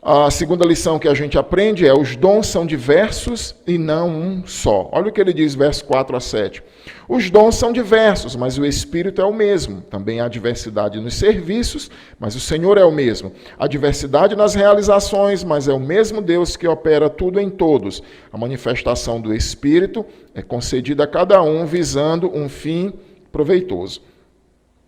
a segunda lição que a gente aprende é: os dons são diversos e não um só. Olha o que ele diz, verso 4 a 7. Os dons são diversos, mas o Espírito é o mesmo. Também há diversidade nos serviços, mas o Senhor é o mesmo. Há diversidade nas realizações, mas é o mesmo Deus que opera tudo em todos. A manifestação do Espírito é concedida a cada um, visando um fim proveitoso.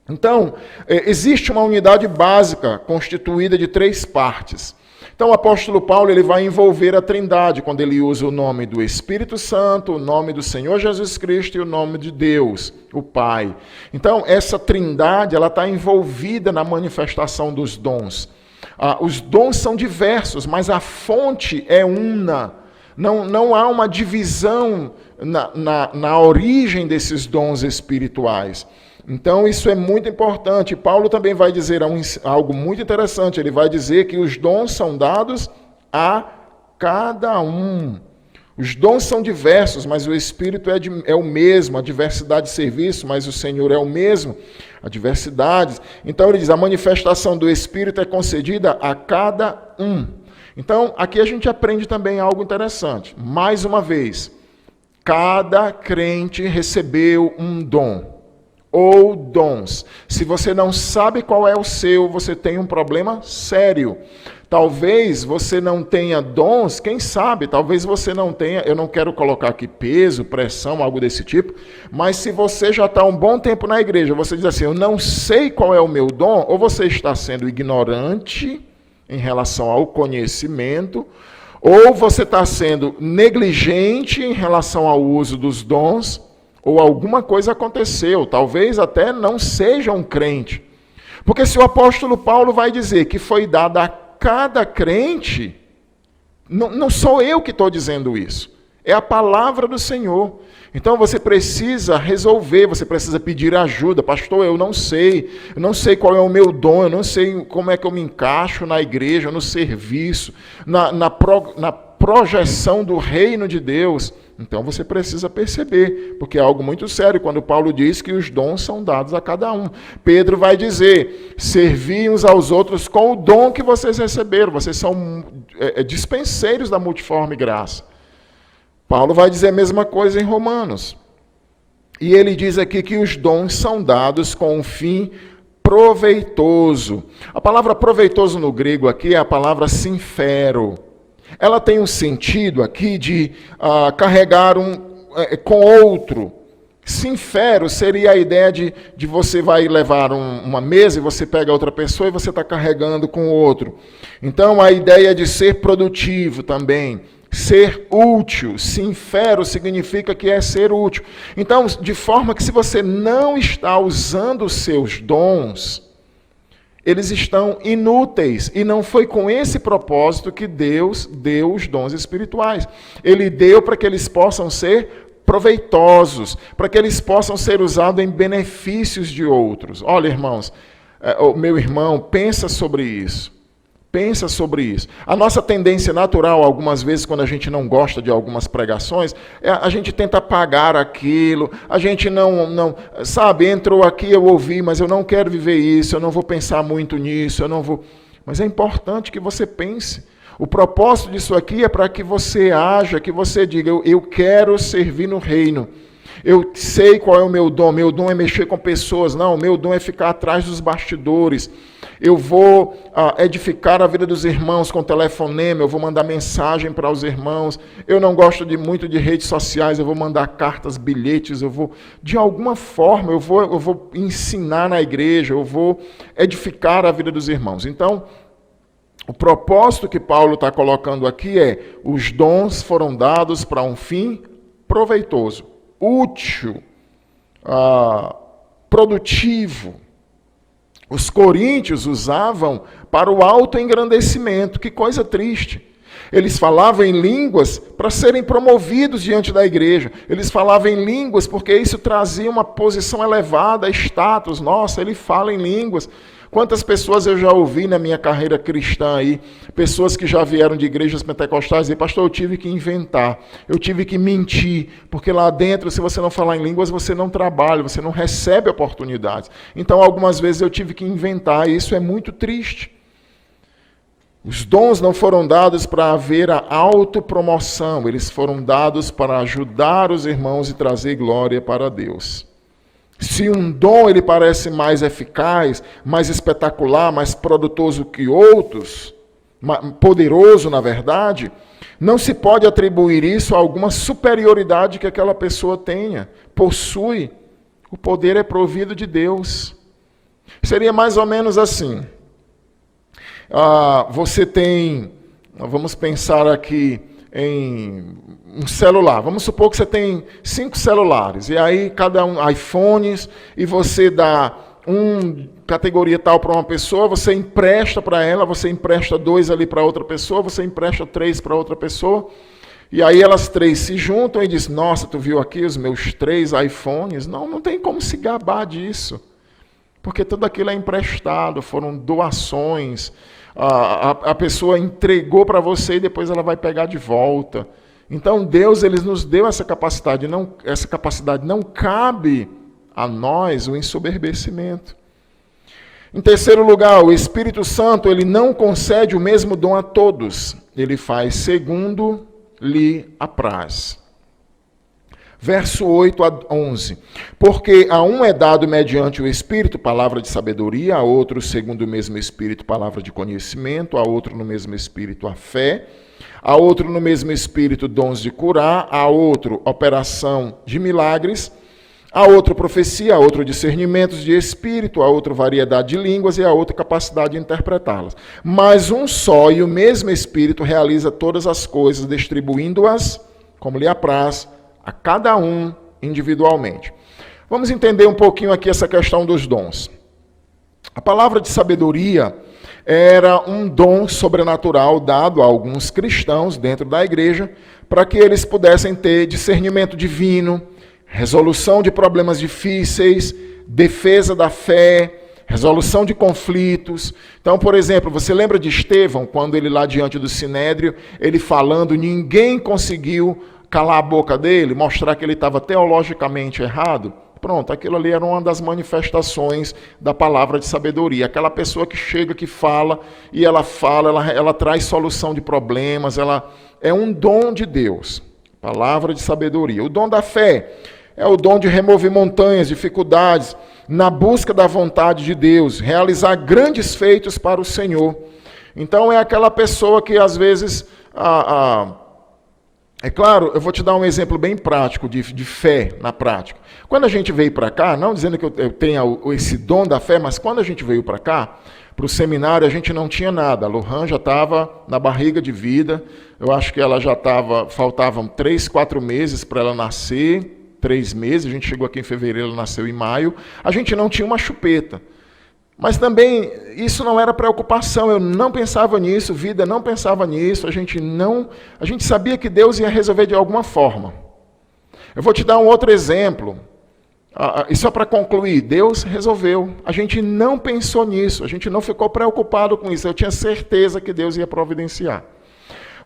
Então, existe uma unidade básica constituída de 3 partes. Então o apóstolo Paulo ele vai envolver a Trindade quando ele usa o nome do Espírito Santo, o nome do Senhor Jesus Cristo e o nome de Deus, o Pai. Então essa Trindade ela está envolvida na manifestação dos dons. Os dons são diversos, mas a fonte é una. Não há uma divisão na origem desses dons espirituais. Então, isso é muito importante. Paulo também vai dizer algo muito interessante. Ele vai dizer que os dons são dados a cada um. Os dons são diversos, mas o Espírito é o mesmo. A diversidade de serviço, mas o Senhor é o mesmo. A diversidade. Então, ele diz, a manifestação do Espírito é concedida a cada um. Então, aqui a gente aprende também algo interessante. Mais uma vez, cada crente recebeu um dom. Ou dons. Se você não sabe qual é o seu, você tem um problema sério. Talvez você não tenha dons, quem sabe, talvez você não tenha, eu não quero colocar aqui peso, pressão, algo desse tipo, mas se você já está um bom tempo na igreja, você diz assim, eu não sei qual é o meu dom, ou você está sendo ignorante em relação ao conhecimento, ou você está sendo negligente em relação ao uso dos dons, ou alguma coisa aconteceu, talvez até não seja um crente. Porque se o apóstolo Paulo vai dizer que foi dado a cada crente, não sou eu que estou dizendo isso, é a palavra do Senhor. Então você precisa resolver, você precisa pedir ajuda. Pastor, eu não sei qual é o meu dom, eu não sei como é que eu me encaixo na igreja, no serviço, na projeção do reino de Deus. Então você precisa perceber, porque é algo muito sério quando Paulo diz que os dons são dados a cada um. Pedro vai dizer, servi uns aos outros com o dom que vocês receberam, vocês são dispenseiros da multiforme graça. Paulo vai dizer a mesma coisa em Romanos. E ele diz aqui que os dons são dados com um fim proveitoso. A palavra proveitoso no grego aqui é a palavra sinfero. Ela tem um sentido aqui de carregar com outro. Sinfero seria a ideia de você vai levar uma mesa e você pega outra pessoa e você está carregando com o outro. Então a ideia de ser produtivo também, ser útil. Sinfero significa que é ser útil. Então, de forma que se você não está usando os seus dons, eles estão inúteis. E não foi com esse propósito que Deus deu os dons espirituais. Ele deu para que eles possam ser proveitosos, para que eles possam ser usados em benefícios de outros. Olha, irmãos, meu irmão, pensa sobre isso. Pensa sobre isso. A nossa tendência natural, algumas vezes, quando a gente não gosta de algumas pregações, a gente tenta apagar aquilo, a gente sabe, entrou aqui, eu ouvi, mas eu não quero viver isso, eu não vou pensar muito nisso, eu não vou... Mas é importante que você pense. O propósito disso aqui é para que você haja, que você diga, eu quero servir no reino. Eu sei qual é o meu dom é mexer com pessoas, não, o meu dom é ficar atrás dos bastidores. Eu vou edificar a vida dos irmãos com telefonema, eu vou mandar mensagem para os irmãos. Eu não gosto muito de redes sociais, eu vou mandar cartas, bilhetes, de alguma forma, eu vou ensinar na igreja, eu vou edificar a vida dos irmãos. Então, o propósito que Paulo está colocando aqui é, os dons foram dados para um fim proveitoso, útil, produtivo. Os coríntios usavam para o autoengrandecimento. Que coisa triste. Eles falavam em línguas para serem promovidos diante da igreja. Eles falavam em línguas porque isso trazia uma posição elevada, status. Nossa, ele fala em línguas. Quantas pessoas eu já ouvi na minha carreira cristã aí, pessoas que já vieram de igrejas pentecostais e pastor, eu tive que inventar, eu tive que mentir, porque lá dentro, se você não falar em línguas, você não trabalha, você não recebe oportunidades. Então, algumas vezes eu tive que inventar, e isso é muito triste. Os dons não foram dados para haver a autopromoção, eles foram dados para ajudar os irmãos e trazer glória para Deus. Se um dom ele parece mais eficaz, mais espetacular, mais produtoso que outros, poderoso na verdade, não se pode atribuir isso a alguma superioridade que aquela pessoa tenha, possui. O poder é provido de Deus. Seria mais ou menos assim. Você tem, vamos pensar aqui em um celular. Vamos supor que você tem 5 celulares, e aí cada um iPhones, e você dá categoria tal para uma pessoa, você empresta para ela, você empresta 2 ali para outra pessoa, você empresta 3 para outra pessoa, e aí elas 3 se juntam e dizem, nossa, tu viu aqui os meus 3 iPhones? Não tem como se gabar disso, porque tudo aquilo é emprestado, foram doações, a pessoa entregou para você e depois ela vai pegar de volta. Então Deus ele nos deu essa capacidade não cabe a nós o ensoberbecimento. Em terceiro lugar, o Espírito Santo ele não concede o mesmo dom a todos, ele faz segundo lhe apraz. Verso 8 a 11. Porque a um é dado mediante o Espírito palavra de sabedoria, a outro segundo o mesmo Espírito palavra de conhecimento, a outro no mesmo Espírito a fé, a outro no mesmo Espírito dons de curar, a outro operação de milagres, a outro profecia, a outro discernimentos de espírito, a outro variedade de línguas e a outra capacidade de interpretá-las. Mas um só e o mesmo Espírito realiza todas as coisas, distribuindo-as, como lhe apraz, a cada um individualmente. Vamos entender um pouquinho aqui essa questão dos dons. A palavra de sabedoria era um dom sobrenatural dado a alguns cristãos dentro da igreja para que eles pudessem ter discernimento divino, resolução de problemas difíceis, defesa da fé, resolução de conflitos. Então, por exemplo, você lembra de Estevão, quando ele lá diante do Sinédrio, ele falando, ninguém conseguiu calar a boca dele, mostrar que ele estava teologicamente errado? Pronto, aquilo ali era uma das manifestações da palavra de sabedoria. Aquela pessoa que chega, que fala, e ela traz solução de problemas, ela é um dom de Deus. Palavra de sabedoria. O dom da fé é o dom de remover montanhas, dificuldades, na busca da vontade de Deus, realizar grandes feitos para o Senhor. Então é aquela pessoa que às vezes... É claro, eu vou te dar um exemplo bem prático de fé na prática. Quando a gente veio para cá, não dizendo que eu tenha esse dom da fé, mas quando a gente veio para cá, para o seminário, a gente não tinha nada. A Lohan já estava na barriga de vida, eu acho que ela já estava, faltavam 3, 4 meses para ela nascer, 3 meses, a gente chegou aqui em fevereiro, ela nasceu em maio, a gente não tinha uma chupeta. Mas também, isso não era preocupação, eu não pensava nisso, vida não pensava nisso, a gente sabia que Deus ia resolver de alguma forma. Eu vou te dar um outro exemplo, e só para concluir, Deus resolveu, a gente não pensou nisso, a gente não ficou preocupado com isso, eu tinha certeza que Deus ia providenciar.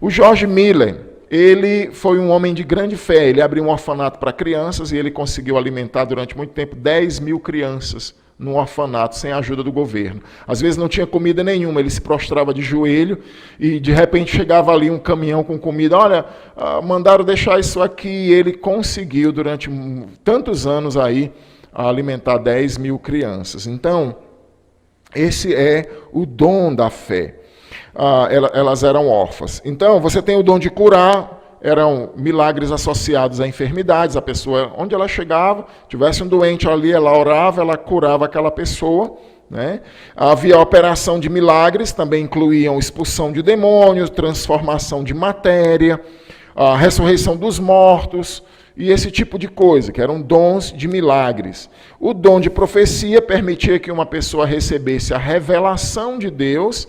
O George Miller, ele foi um homem de grande fé, ele abriu um orfanato para crianças e ele conseguiu alimentar durante muito tempo 10 mil crianças num orfanato sem a ajuda do governo. Às vezes não tinha comida nenhuma, ele se prostrava de joelho e de repente chegava ali um caminhão com comida, olha, mandaram deixar isso aqui, e ele conseguiu durante tantos anos aí alimentar 10 mil crianças. Então, esse é o dom da fé. Elas eram órfãs. Então, você tem o dom de curar, eram milagres associados a enfermidades, a pessoa, onde ela chegava, tivesse um doente ali, ela orava, ela curava aquela pessoa, né? Havia a operação de milagres, também incluíam expulsão de demônios, transformação de matéria, a ressurreição dos mortos, e esse tipo de coisa, que eram dons de milagres. O dom de profecia permitia que uma pessoa recebesse a revelação de Deus,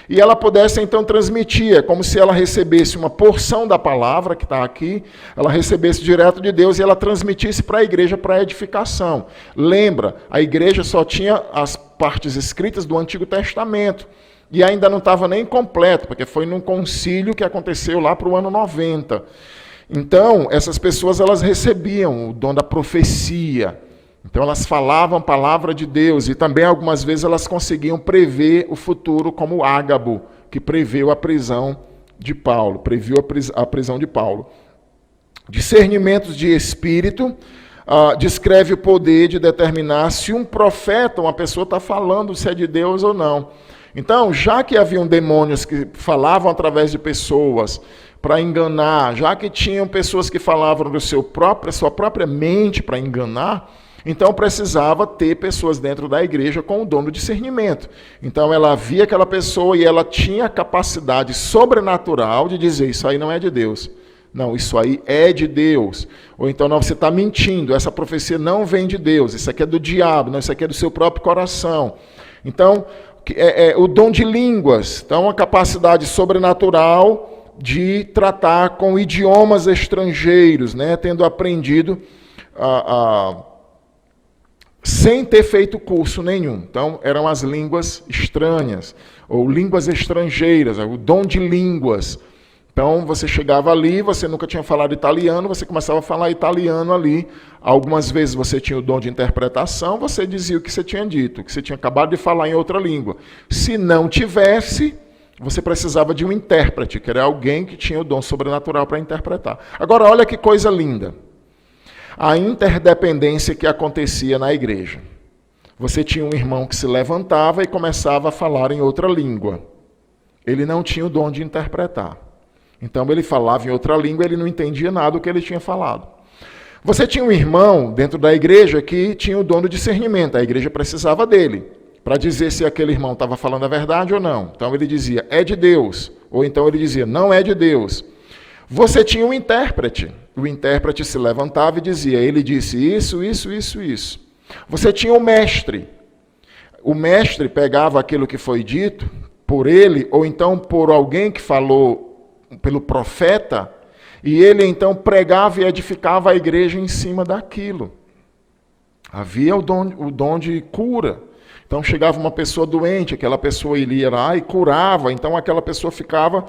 e ela pudesse então transmitir, é como se ela recebesse uma porção da palavra que está aqui, ela recebesse direto de Deus e ela transmitisse para a igreja para edificação. Lembra, a igreja só tinha as partes escritas do Antigo Testamento e ainda não estava nem completo, porque foi num concílio que aconteceu lá para o ano 90. Então, essas pessoas elas recebiam o dom da profecia. Então elas falavam a palavra de Deus e também algumas vezes elas conseguiam prever o futuro, como Ágabo, que preveu a prisão de Paulo, previu a prisão de Paulo. Discernimentos de espírito, descreve o poder de determinar se um profeta, uma pessoa está falando se é de Deus ou não. Então, já que haviam demônios que falavam através de pessoas para enganar, já que tinham pessoas que falavam da sua própria mente para enganar, então precisava ter pessoas dentro da igreja com o dom do discernimento. Então ela via aquela pessoa e ela tinha a capacidade sobrenatural de dizer, isso aí não é de Deus. Não, isso aí é de Deus. Ou então, não, você está mentindo, essa profecia não vem de Deus, isso aqui é do diabo, não, isso aqui é do seu próprio coração. Então, o dom de línguas, então uma capacidade sobrenatural de tratar com idiomas estrangeiros, né, tendo aprendido sem ter feito curso nenhum. Então, eram as línguas estranhas, ou línguas estrangeiras, o dom de línguas. Então, você chegava ali, você nunca tinha falado italiano, você começava a falar italiano ali. Algumas vezes você tinha o dom de interpretação, você dizia o que você tinha dito, o que você tinha acabado de falar em outra língua. Se não tivesse, você precisava de um intérprete, que era alguém que tinha o dom sobrenatural para interpretar. Agora, olha que coisa linda. A interdependência que acontecia na igreja. Você tinha um irmão que se levantava e começava a falar em outra língua. Ele não tinha o dom de interpretar. Então ele falava em outra língua, ele não entendia nada do que ele tinha falado. Você tinha um irmão dentro da igreja que tinha o dom do discernimento. A igreja precisava dele para dizer se aquele irmão estava falando a verdade ou não. Então ele dizia, é de Deus. Ou então ele dizia, não é de Deus. Você tinha um intérprete. O intérprete se levantava e dizia, ele disse isso, isso, isso, isso. Você tinha o mestre. O mestre pegava aquilo que foi dito por ele, ou então por alguém que falou pelo profeta, e ele então pregava e edificava a igreja em cima daquilo. Havia o dom de cura. Então chegava uma pessoa doente, aquela pessoa iria lá e curava, então aquela pessoa ficava,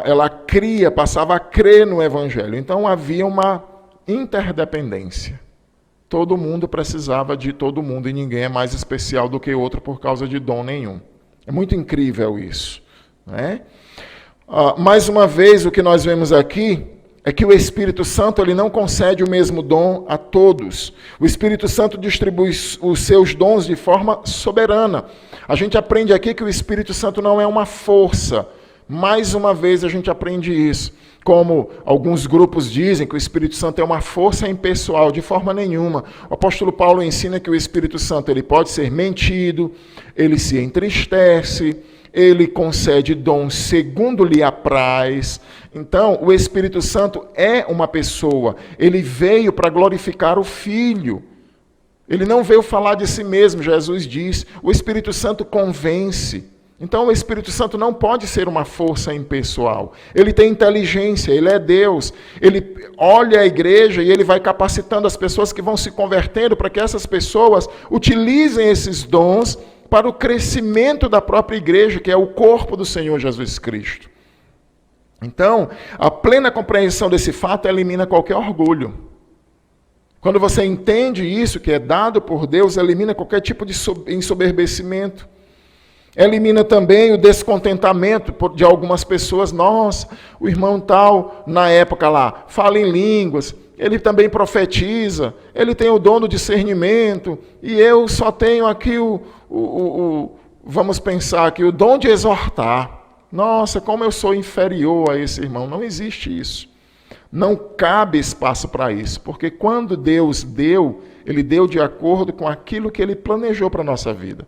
ela cria, passava a crer no evangelho. Então havia uma interdependência. Todo mundo precisava de todo mundo e ninguém é mais especial do que outro por causa de dom nenhum. É muito incrível isso, né? Mais uma vez, o que nós vemos aqui é que o Espírito Santo ele não concede o mesmo dom a todos. O Espírito Santo distribui os seus dons de forma soberana. A gente aprende aqui que o Espírito Santo não é uma força. Mais uma vez a gente aprende isso. Como alguns grupos dizem que o Espírito Santo é uma força impessoal, de forma nenhuma. O apóstolo Paulo ensina que o Espírito Santo ele pode ser mentido, ele se entristece, ele concede dons segundo lhe apraz. Então, o Espírito Santo é uma pessoa. Ele veio para glorificar o Filho. Ele não veio falar de si mesmo, Jesus diz. O Espírito Santo convence. Então, o Espírito Santo não pode ser uma força impessoal. Ele tem inteligência, ele é Deus. Ele olha a igreja e ele vai capacitando as pessoas que vão se convertendo para que essas pessoas utilizem esses dons para o crescimento da própria igreja, que é o corpo do Senhor Jesus Cristo. Então, a plena compreensão desse fato elimina qualquer orgulho. Quando você entende isso, que é dado por Deus, elimina qualquer tipo de ensoberbecimento. Elimina também o descontentamento de algumas pessoas. Nossa, o irmão tal, na época lá, fala em línguas, ele também profetiza, ele tem o dom do discernimento, e eu só tenho aqui vamos pensar aqui, o dom de exortar. Nossa, como eu sou inferior a esse irmão. Não existe isso. Não cabe espaço para isso, porque quando Deus deu, ele deu de acordo com aquilo que ele planejou para a nossa vida.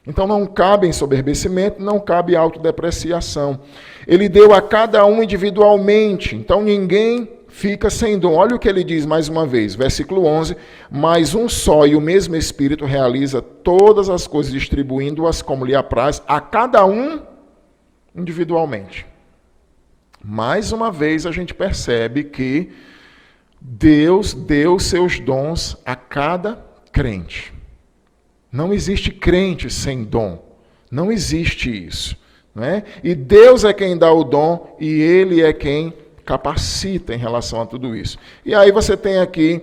Então não cabe ensoberbecimento, não cabe autodepreciação. Ele deu a cada um individualmente, então ninguém fica sem dom. Olha o que ele diz mais uma vez, versículo 11, mas um só e o mesmo Espírito realiza todas as coisas, distribuindo-as como lhe apraz, a cada um individualmente. Mais uma vez a gente percebe que Deus deu seus dons a cada crente. Não existe crente sem dom. Não existe isso, né? E Deus é quem dá o dom e Ele é quem capacita em relação a tudo isso. E aí você tem aqui,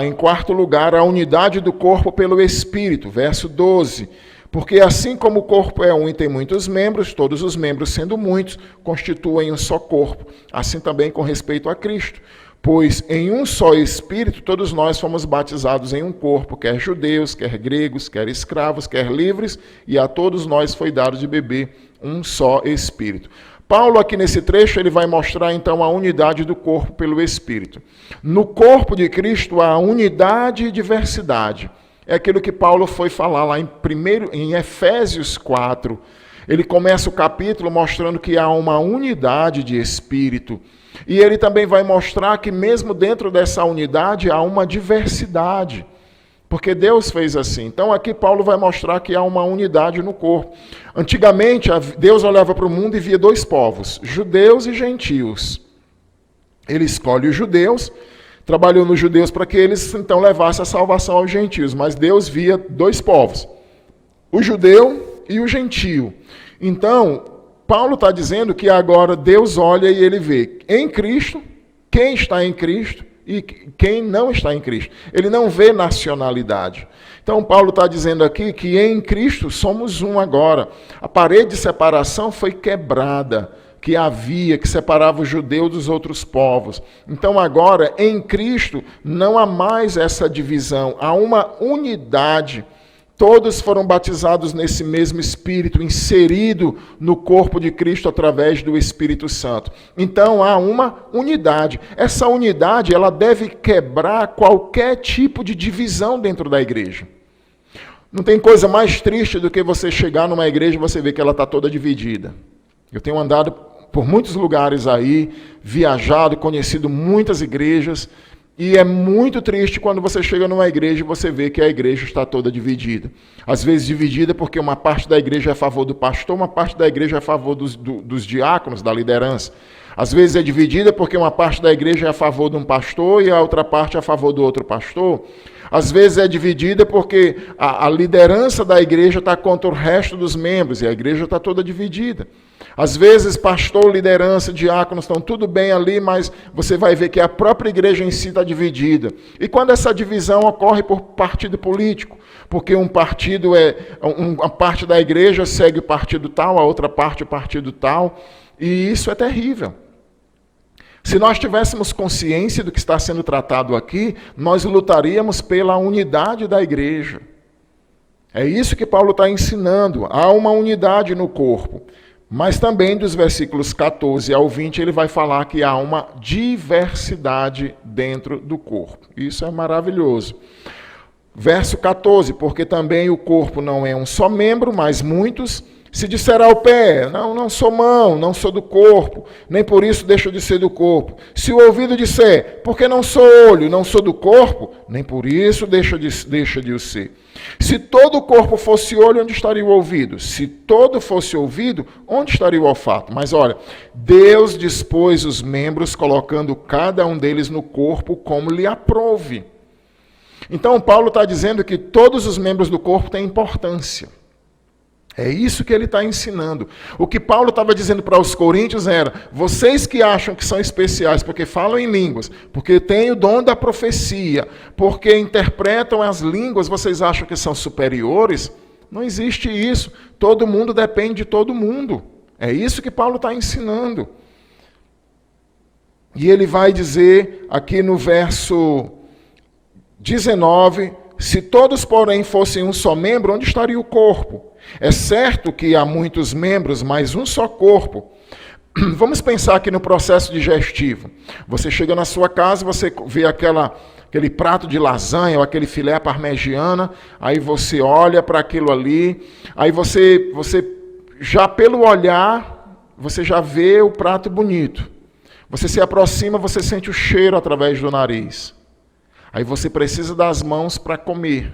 em quarto lugar, a unidade do corpo pelo Espírito, verso 12. Porque assim como o corpo é um e tem muitos membros, todos os membros, sendo muitos, constituem um só corpo. Assim também com respeito a Cristo. Pois em um só Espírito todos nós fomos batizados em um corpo, quer judeus, quer gregos, quer escravos, quer livres, e a todos nós foi dado de beber um só Espírito. Paulo aqui nesse trecho ele vai mostrar então a unidade do corpo pelo Espírito. No corpo de Cristo há unidade e diversidade. É aquilo que Paulo foi falar lá em Efésios 4. Ele começa o capítulo mostrando que há uma unidade de espírito. E ele também vai mostrar que mesmo dentro dessa unidade há uma diversidade. Porque Deus fez assim. Então aqui Paulo vai mostrar que há uma unidade no corpo. Antigamente, Deus olhava para o mundo e via dois povos, judeus e gentios. Ele escolhe os judeus, trabalhou nos judeus para que eles então levassem a salvação aos gentios. Mas Deus via dois povos, o judeu e o gentio. Então, Paulo está dizendo que agora Deus olha e ele vê em Cristo, quem está em Cristo, e quem não está em Cristo. Ele não vê nacionalidade. Então, Paulo está dizendo aqui que em Cristo somos um agora. A parede de separação foi quebrada, que separava o judeu dos outros povos. Então, agora, em Cristo, não há mais essa divisão. Há uma unidade. Todos foram batizados nesse mesmo Espírito, inserido no corpo de Cristo através do Espírito Santo. Então há uma unidade. Essa unidade ela deve quebrar qualquer tipo de divisão dentro da igreja. Não tem coisa mais triste do que você chegar numa igreja e você ver que ela está toda dividida. Eu tenho andado por muitos lugares aí, viajado, conhecido muitas igrejas, e é muito triste quando você chega numa igreja e você vê que a igreja está toda dividida. Às vezes dividida porque uma parte da igreja é a favor do pastor, uma parte da igreja é a favor dos diáconos, da liderança. Às vezes é dividida porque uma parte da igreja é a favor de um pastor e a outra parte é a favor do outro pastor. Às vezes é dividida porque a liderança da igreja está contra o resto dos membros e a igreja está toda dividida. Às vezes, pastor, liderança, diáconos estão tudo bem ali, mas você vai ver que a própria igreja em si está dividida. E quando essa divisão ocorre por partido político, porque uma parte da igreja segue o partido tal, a outra parte o partido tal, e isso é terrível. Se nós tivéssemos consciência do que está sendo tratado aqui, nós lutaríamos pela unidade da igreja. É isso que Paulo está ensinando. Há uma unidade no corpo. Mas também dos versículos 14 ao 20 ele vai falar que há uma diversidade dentro do corpo. Isso é maravilhoso. Verso 14, porque também o corpo não é um só membro, mas muitos. Se disser ao pé, não sou mão, não sou do corpo, nem por isso deixo de ser do corpo. Se o ouvido disser, porque não sou olho, não sou do corpo, nem por isso deixa de o ser. Se todo o corpo fosse olho, onde estaria o ouvido? Se todo fosse ouvido, onde estaria o olfato? Mas olha, Deus dispôs os membros, colocando cada um deles no corpo como lhe aprouve. Então Paulo está dizendo que todos os membros do corpo têm importância. É isso que ele está ensinando. O que Paulo estava dizendo para os coríntios era, vocês que acham que são especiais porque falam em línguas, porque têm o dom da profecia, porque interpretam as línguas, vocês acham que são superiores? Não existe isso. Todo mundo depende de todo mundo. É isso que Paulo está ensinando. E ele vai dizer aqui no verso 19, se todos, porém, fossem um só membro, onde estaria o corpo? É certo que há muitos membros, mas um só corpo. Vamos pensar aqui no processo digestivo. Você chega na sua casa, você vê aquele prato de lasanha ou aquele filé à parmegiana, aí você olha para aquilo ali, aí você já pelo olhar, você já vê o prato bonito. Você se aproxima, você sente o cheiro através do nariz. Aí você precisa das mãos para comer,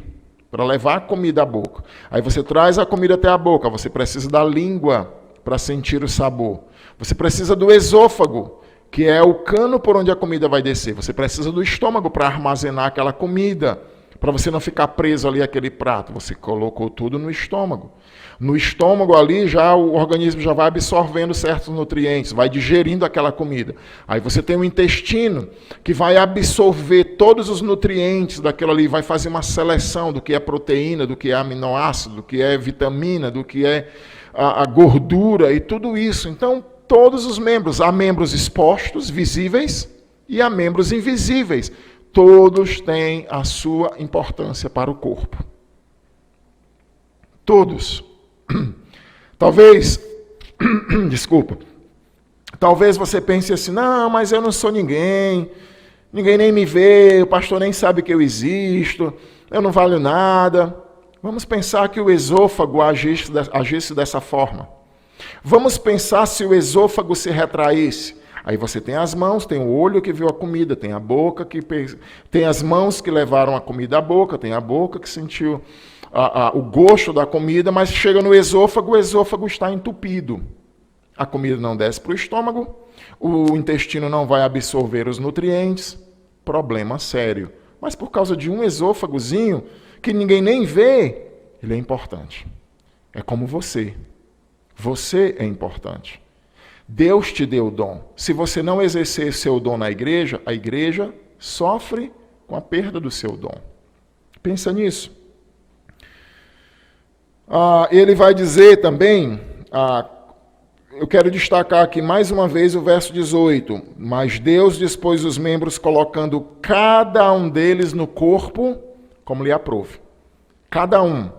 para levar a comida à boca. Aí você traz a comida até a boca, você precisa da língua para sentir o sabor. Você precisa do esôfago, que é o cano por onde a comida vai descer. Você precisa do estômago para armazenar aquela comida, para você não ficar preso ali àquele prato. Você colocou tudo no estômago. No estômago ali, já o organismo já vai absorvendo certos nutrientes, vai digerindo aquela comida. Aí você tem o intestino, que vai absorver todos os nutrientes daquilo ali, vai fazer uma seleção do que é proteína, do que é aminoácido, do que é vitamina, do que é a gordura e tudo isso. Então, todos os membros, há membros expostos, visíveis, e há membros invisíveis. Todos têm a sua importância para o corpo. Todos. Talvez você pense assim, não, mas eu não sou ninguém nem me vê, o pastor nem sabe que eu existo, eu não valho nada. Vamos pensar que o esôfago agisse dessa forma. Vamos pensar se o esôfago se retraísse. Aí você tem as mãos, tem o olho que viu a comida, tem a boca que tem as mãos que levaram a comida à boca, tem a boca que sentiu o gosto da comida, mas chega no esôfago, o esôfago está entupido. A comida não desce para o estômago, o intestino não vai absorver os nutrientes, problema sério. Mas por causa de um esôfagozinho, que ninguém nem vê, ele é importante. É como você. Você é importante. Deus te deu o dom. Se você não exercer seu dom na igreja, a igreja sofre com a perda do seu dom. Pensa nisso. Ele vai dizer também, eu quero destacar aqui mais uma vez o verso 18. Mas Deus dispôs os membros colocando cada um deles no corpo como lhe aprouve. Cada um.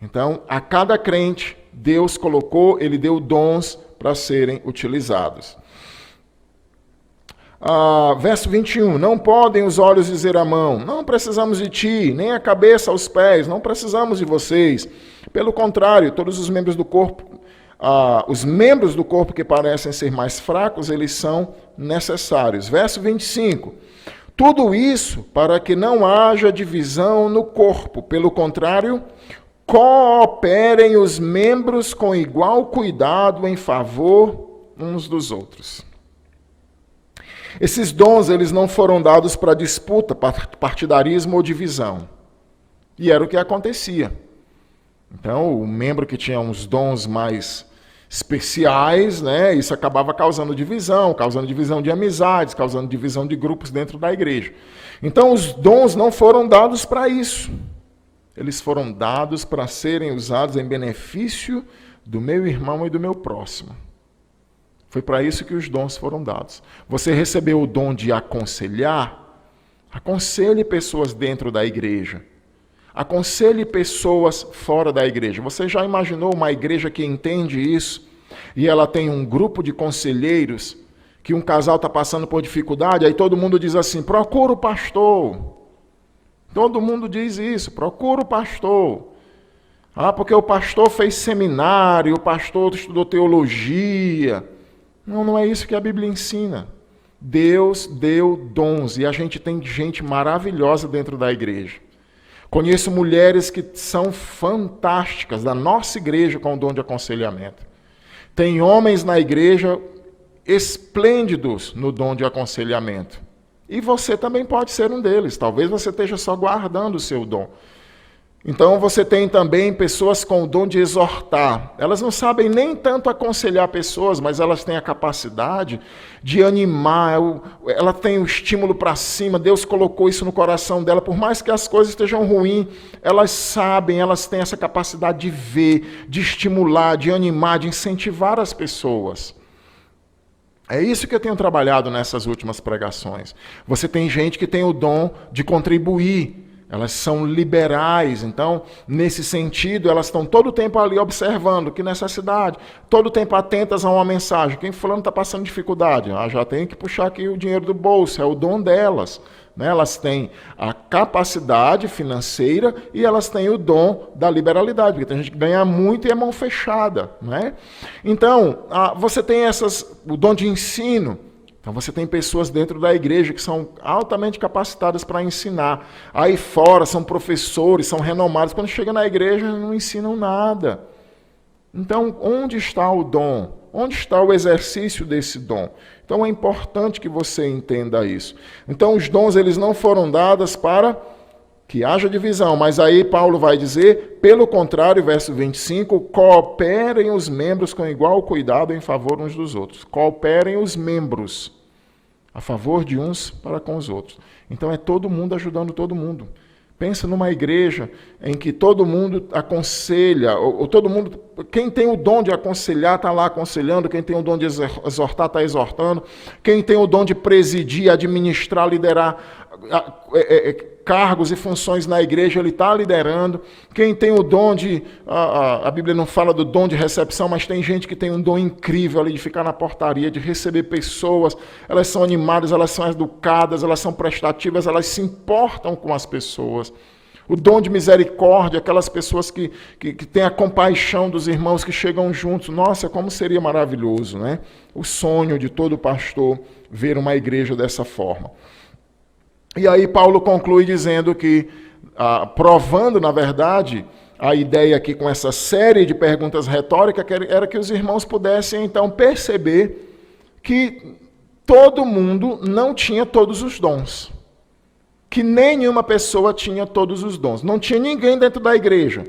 Então, a cada crente, Deus colocou, ele deu dons para serem utilizados. Verso 21. Não podem os olhos dizer à mão, não precisamos de ti, nem a cabeça aos pés, não precisamos de vocês. Pelo contrário, todos os membros do corpo, os membros do corpo que parecem ser mais fracos, eles são necessários. Verso 25. Tudo isso para que não haja divisão no corpo. Pelo contrário, cooperem os membros com igual cuidado em favor uns dos outros. Esses dons, eles não foram dados para disputa, partidarismo ou divisão. E era o que acontecia. Então, o membro que tinha uns dons mais especiais, né, isso acabava causando divisão de amizades, causando divisão de grupos dentro da igreja. Então, os dons não foram dados para isso. Eles foram dados para serem usados em benefício do meu irmão e do meu próximo. Foi para isso que os dons foram dados. Você recebeu o dom de aconselhar? Aconselhe pessoas dentro da igreja. Aconselhe pessoas fora da igreja. Você já imaginou uma igreja que entende isso? E ela tem um grupo de conselheiros, que um casal está passando por dificuldade, aí todo mundo diz assim, procura o pastor. Todo mundo diz isso, procura o pastor. Porque o pastor fez seminário, o pastor estudou teologia. Não é isso que a Bíblia ensina. Deus deu dons e a gente tem gente maravilhosa dentro da igreja. Conheço mulheres que são fantásticas da nossa igreja com o dom de aconselhamento. Tem homens na igreja esplêndidos no dom de aconselhamento. E você também pode ser um deles. Talvez você esteja só guardando o seu dom. Então você tem também pessoas com o dom de exortar. Elas não sabem nem tanto aconselhar pessoas, mas elas têm a capacidade de animar, ela tem o estímulo para cima, Deus colocou isso no coração dela, por mais que as coisas estejam ruins, elas sabem, elas têm essa capacidade de ver, de estimular, de animar, de incentivar as pessoas. É isso que eu tenho trabalhado nessas últimas pregações. Você tem gente que tem o dom de contribuir. Elas são liberais, então, nesse sentido, elas estão todo o tempo ali observando que necessidade, todo o tempo atentas a uma mensagem. Quem fulano está passando dificuldade? Já tem que puxar aqui o dinheiro do bolso, é o dom delas. Né? Elas têm a capacidade financeira e elas têm o dom da liberalidade, porque tem gente que ganha muito e é mão fechada. Né? Então, você tem o dom de ensino. Então você tem pessoas dentro da igreja que são altamente capacitadas para ensinar. Aí fora são professores, são renomados. Quando chega na igreja não ensinam nada. Então onde está o dom? Onde está o exercício desse dom? Então é importante que você entenda isso. Então os dons eles não foram dados para que haja divisão. Mas aí Paulo vai dizer, pelo contrário, verso 25, cooperem os membros com igual cuidado em favor uns dos outros. Cooperem os membros a favor de uns para com os outros. Então é todo mundo ajudando todo mundo. Pensa numa igreja em que todo mundo aconselha, ou todo mundo, quem tem o dom de aconselhar está lá aconselhando, quem tem o dom de exortar está exortando, quem tem o dom de presidir, administrar, liderar cargos e funções na igreja, ele está liderando. Quem tem o dom de... A Bíblia não fala do dom de recepção, mas tem gente que tem um dom incrível ali de ficar na portaria, de receber pessoas. Elas são animadas, elas são educadas, elas são prestativas, elas se importam com as pessoas. O dom de misericórdia, aquelas pessoas que têm a compaixão dos irmãos que chegam juntos. Nossa, como seria maravilhoso, né? O sonho de todo pastor ver uma igreja dessa forma. E aí Paulo conclui dizendo que, provando, na verdade, a ideia aqui com essa série de perguntas retóricas, era que os irmãos pudessem, então, perceber que todo mundo não tinha todos os dons. Que nenhuma pessoa tinha todos os dons. Não tinha ninguém dentro da igreja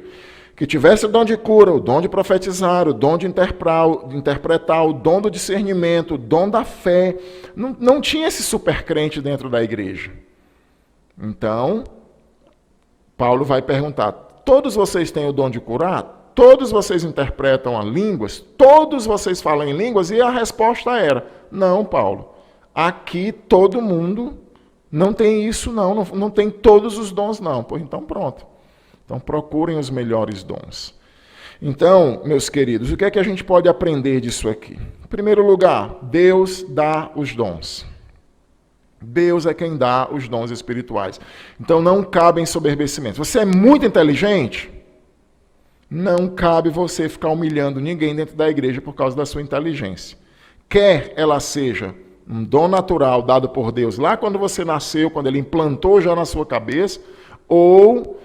que tivesse o dom de cura, o dom de profetizar, o dom de interpretar, o dom do discernimento, o dom da fé. Não tinha esse super crente dentro da igreja. Então, Paulo vai perguntar, todos vocês têm o dom de curar? Todos vocês interpretam as línguas? Todos vocês falam em línguas? E a resposta era, não, Paulo, aqui todo mundo não tem isso não tem todos os dons não. Pois então pronto. Então procurem os melhores dons. Então, meus queridos, o que é que a gente pode aprender disso aqui? Em primeiro lugar, Deus dá os dons. Deus é quem dá os dons espirituais. Então não cabe ensoberbecimento. Você é muito inteligente? Não cabe você ficar humilhando ninguém dentro da igreja por causa da sua inteligência. Quer ela seja um dom natural dado por Deus lá quando você nasceu, quando Ele implantou já na sua cabeça, ou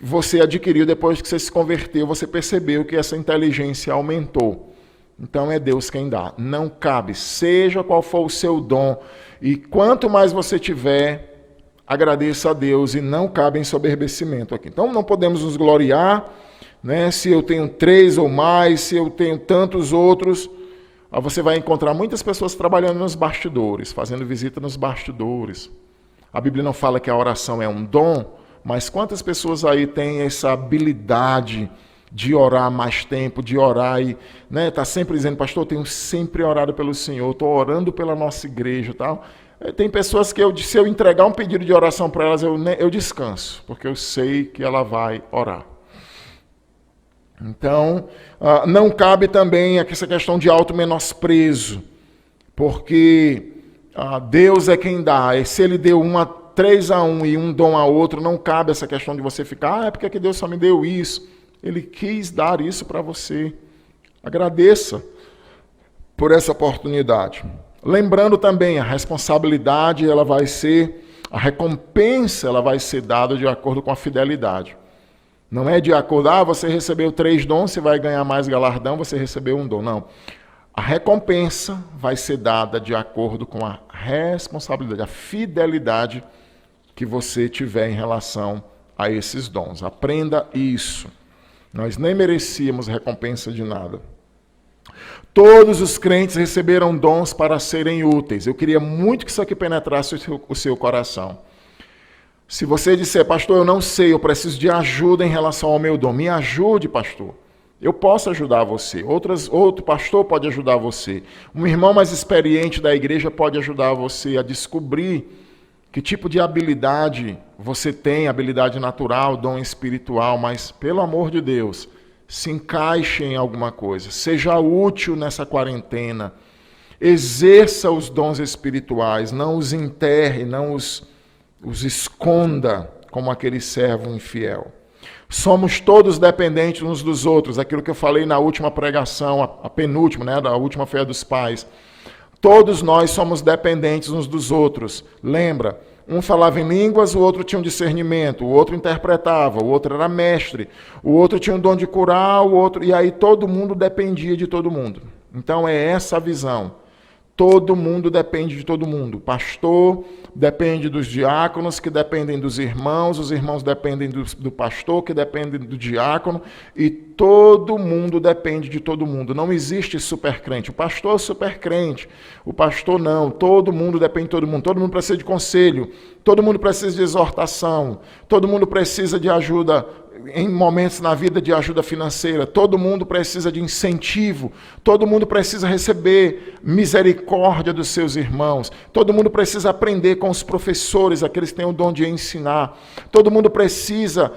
você adquiriu depois que você se converteu, você percebeu que essa inteligência aumentou. Então é Deus quem dá. Não cabe, seja qual for o seu dom, e quanto mais você tiver, agradeça a Deus, e não cabe ensoberbecimento aqui. Então não podemos nos gloriar, né, se eu tenho 3 ou mais, se eu tenho tantos outros. Você vai encontrar muitas pessoas trabalhando nos bastidores, fazendo visita nos bastidores. A Bíblia não fala que a oração é um dom, mas quantas pessoas aí têm essa habilidade de orar mais tempo, de orar e tá sempre dizendo, pastor, eu tenho sempre orado pelo Senhor, estou orando pela nossa igreja e tal. Tem pessoas que se eu entregar um pedido de oração para elas, eu descanso, porque eu sei que ela vai orar. Então, não cabe também essa questão de auto-menosprezo, porque Deus é quem dá. E se Ele deu 3 a 1 e um dom a outro, não cabe essa questão de você ficar, é porque Deus só me deu isso. Ele quis dar isso para você. Agradeça por essa oportunidade. Lembrando também, a responsabilidade, a recompensa, ela vai ser dada de acordo com a fidelidade. Não é de acordo, você recebeu 3 dons, você vai ganhar mais galardão, você recebeu um dom. Não. A recompensa vai ser dada de acordo com a responsabilidade, a fidelidade que você tiver em relação a esses dons. Aprenda isso. Nós nem merecíamos recompensa de nada. Todos os crentes receberam dons para serem úteis. Eu queria muito que isso aqui penetrasse o seu coração. Se você disser, pastor, eu não sei, eu preciso de ajuda em relação ao meu dom. Me ajude, pastor. Eu posso ajudar você. Outro pastor pode ajudar você. Um irmão mais experiente da igreja pode ajudar você a descobrir que tipo de habilidade você tem, habilidade natural, dom espiritual, mas, pelo amor de Deus, se encaixe em alguma coisa. Seja útil nessa quarentena. Exerça os dons espirituais, não os enterre, não os esconda como aquele servo infiel. Somos todos dependentes uns dos outros, aquilo que eu falei na última pregação, a penúltima, da última foi a dos pais. Todos nós somos dependentes uns dos outros. Lembra? Um falava em línguas, o outro tinha um discernimento, o outro interpretava, o outro era mestre, o outro tinha um dom de curar, e aí todo mundo dependia de todo mundo. Então é essa a visão. Todo mundo depende de todo mundo. O pastor depende dos diáconos, que dependem dos irmãos, os irmãos dependem do pastor, que dependem do diácono, e todo mundo depende de todo mundo. Não existe supercrente. O pastor é supercrente, o pastor não. Todo mundo depende de todo mundo. Todo mundo precisa de conselho, todo mundo precisa de exortação, todo mundo precisa de ajuda em momentos na vida de ajuda financeira, todo mundo precisa de incentivo, todo mundo precisa receber misericórdia dos seus irmãos, todo mundo precisa aprender com os professores, aqueles que têm o dom de ensinar, todo mundo precisa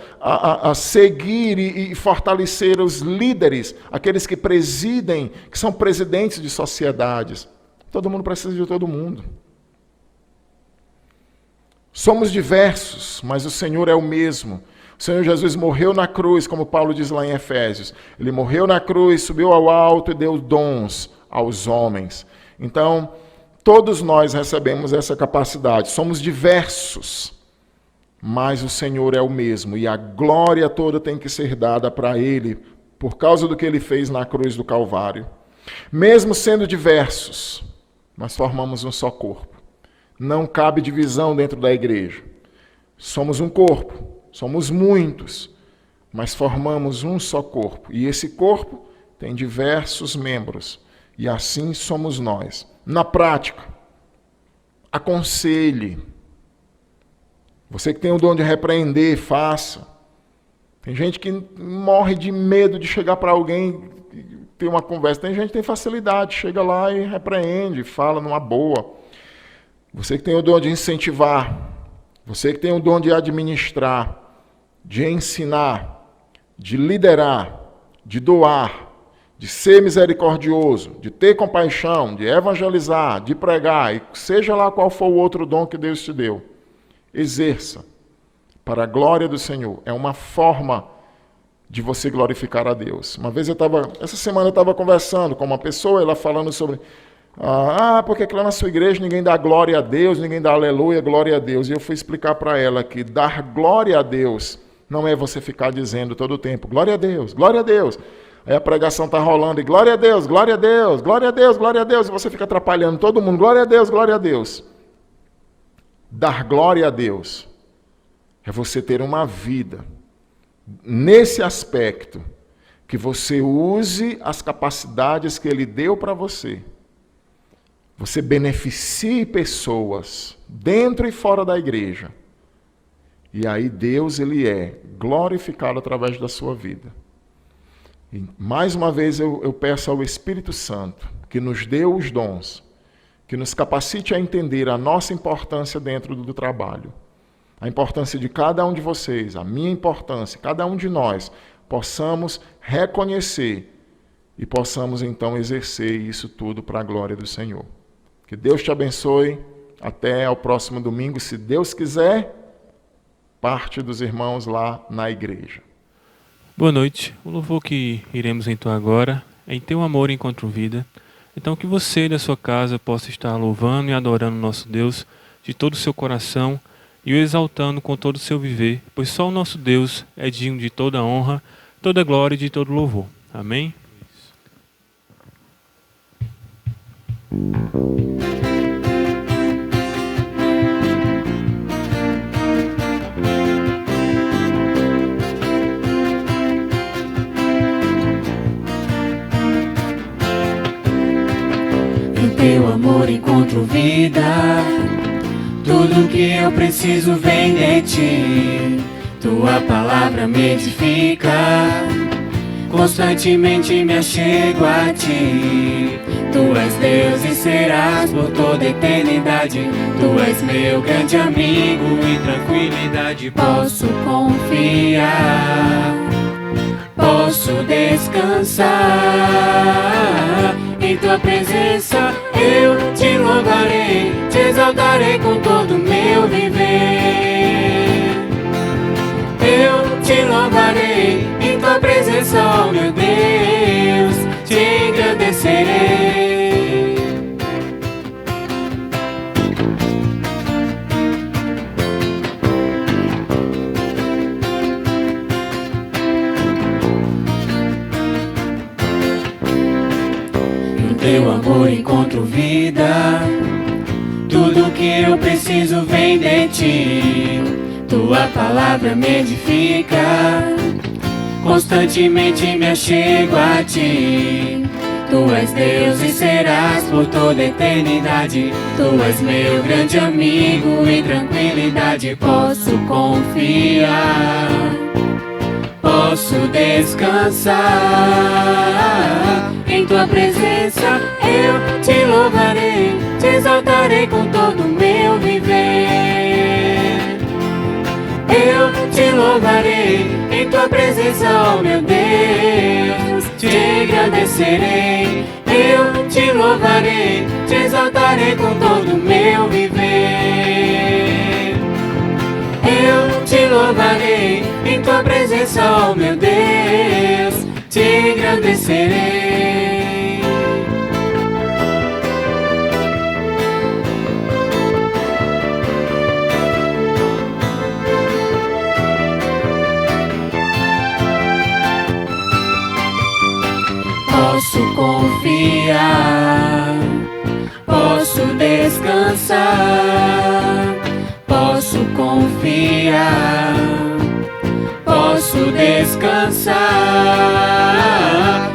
seguir e fortalecer os líderes, aqueles que presidem, que são presidentes de sociedades. Todo mundo precisa de todo mundo. Somos diversos, mas o Senhor é o mesmo. O Senhor Jesus morreu na cruz, como Paulo diz lá em Efésios. Ele morreu na cruz, subiu ao alto e deu dons aos homens. Então, todos nós recebemos essa capacidade. Somos diversos, mas o Senhor é o mesmo. E a glória toda tem que ser dada para Ele, por causa do que Ele fez na cruz do Calvário. Mesmo sendo diversos, nós formamos um só corpo. Não cabe divisão dentro da igreja. Somos um corpo, somos muitos, mas formamos um só corpo. E esse corpo tem diversos membros. E assim somos nós. Na prática, aconselhe. Você que tem o dom de repreender, faça. Tem gente que morre de medo de chegar para alguém e ter uma conversa. Tem gente que tem facilidade, chega lá e repreende, fala numa boa. Você que tem o dom de incentivar, você que tem o dom de administrar, de ensinar, de liderar, de doar, de ser misericordioso, de ter compaixão, de evangelizar, de pregar, e seja lá qual for o outro dom que Deus te deu, exerça para a glória do Senhor. É uma forma de você glorificar a Deus. Essa semana eu estava conversando com uma pessoa, ela falando sobre, porque lá na sua igreja ninguém dá glória a Deus, ninguém dá aleluia, glória a Deus. E eu fui explicar para ela que dar glória a Deus não é você ficar dizendo todo o tempo, glória a Deus, glória a Deus. Aí a pregação está rolando e glória a Deus, glória a Deus, glória a Deus, glória a Deus. E você fica atrapalhando todo mundo, glória a Deus, glória a Deus. Dar glória a Deus é você ter uma vida nesse aspecto, que você use as capacidades que Ele deu para você. Você beneficie pessoas dentro e fora da igreja. E aí Deus, Ele é glorificado através da sua vida. E mais uma vez eu peço ao Espírito Santo que nos dê os dons, que nos capacite a entender a nossa importância dentro do trabalho. A importância de cada um de vocês, a minha importância, cada um de nós, possamos reconhecer e possamos então exercer isso tudo para a glória do Senhor. Que Deus te abençoe. Até ao próximo domingo, se Deus quiser, parte dos irmãos lá na igreja. Boa noite. O louvor que iremos entoar agora é Em Teu Amor Encontro Vida. Então que você da sua casa possa estar louvando e adorando nosso Deus de todo o seu coração e o exaltando com todo o seu viver, pois só o nosso Deus é digno de toda honra, toda glória e de todo louvor. Amém? Em Teu amor encontro vida, tudo que eu preciso vem de Ti. Tua palavra me edifica, constantemente me achego a Ti. Tu és Deus e serás por toda eternidade. Tu és meu grande amigo e tranquilidade. Posso confiar, posso descansar. Em Tua presença eu te louvarei, te exaltarei com todo o meu viver. Eu te louvarei em Tua presença, ó meu Deus, te engrandecerei. Em Teu amor encontro vida, tudo que eu preciso vem de Ti. Tua palavra me edifica, constantemente me achego a Ti. Tu és Deus e serás por toda eternidade. Tu és meu grande amigo e tranquilidade. Posso confiar, posso descansar. Em Tua presença eu te louvarei, te exaltarei com todo o meu viver. Eu te louvarei em Tua presença, ó meu Deus, te engrandecerei. Eu te louvarei, te exaltarei com todo o meu viver. Eu te louvarei louvarei, em tua presença, ó meu Deus, te engrandecerei. Posso confiar, posso descansar, posso confiar, posso descansar.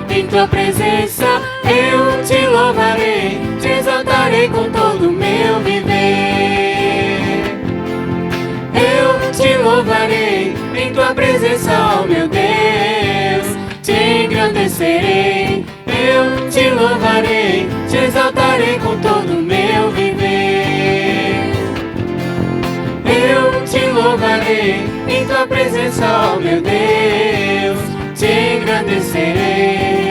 Em tua presença eu te louvarei, te exaltarei com todo o meu viver. Eu te louvarei, em tua presença, ó meu Deus, te engrandecerei. Eu te louvarei, te exaltarei com todo o meu viver. Eu te louvarei, em tua presença, ó meu Deus, te engrandecerei.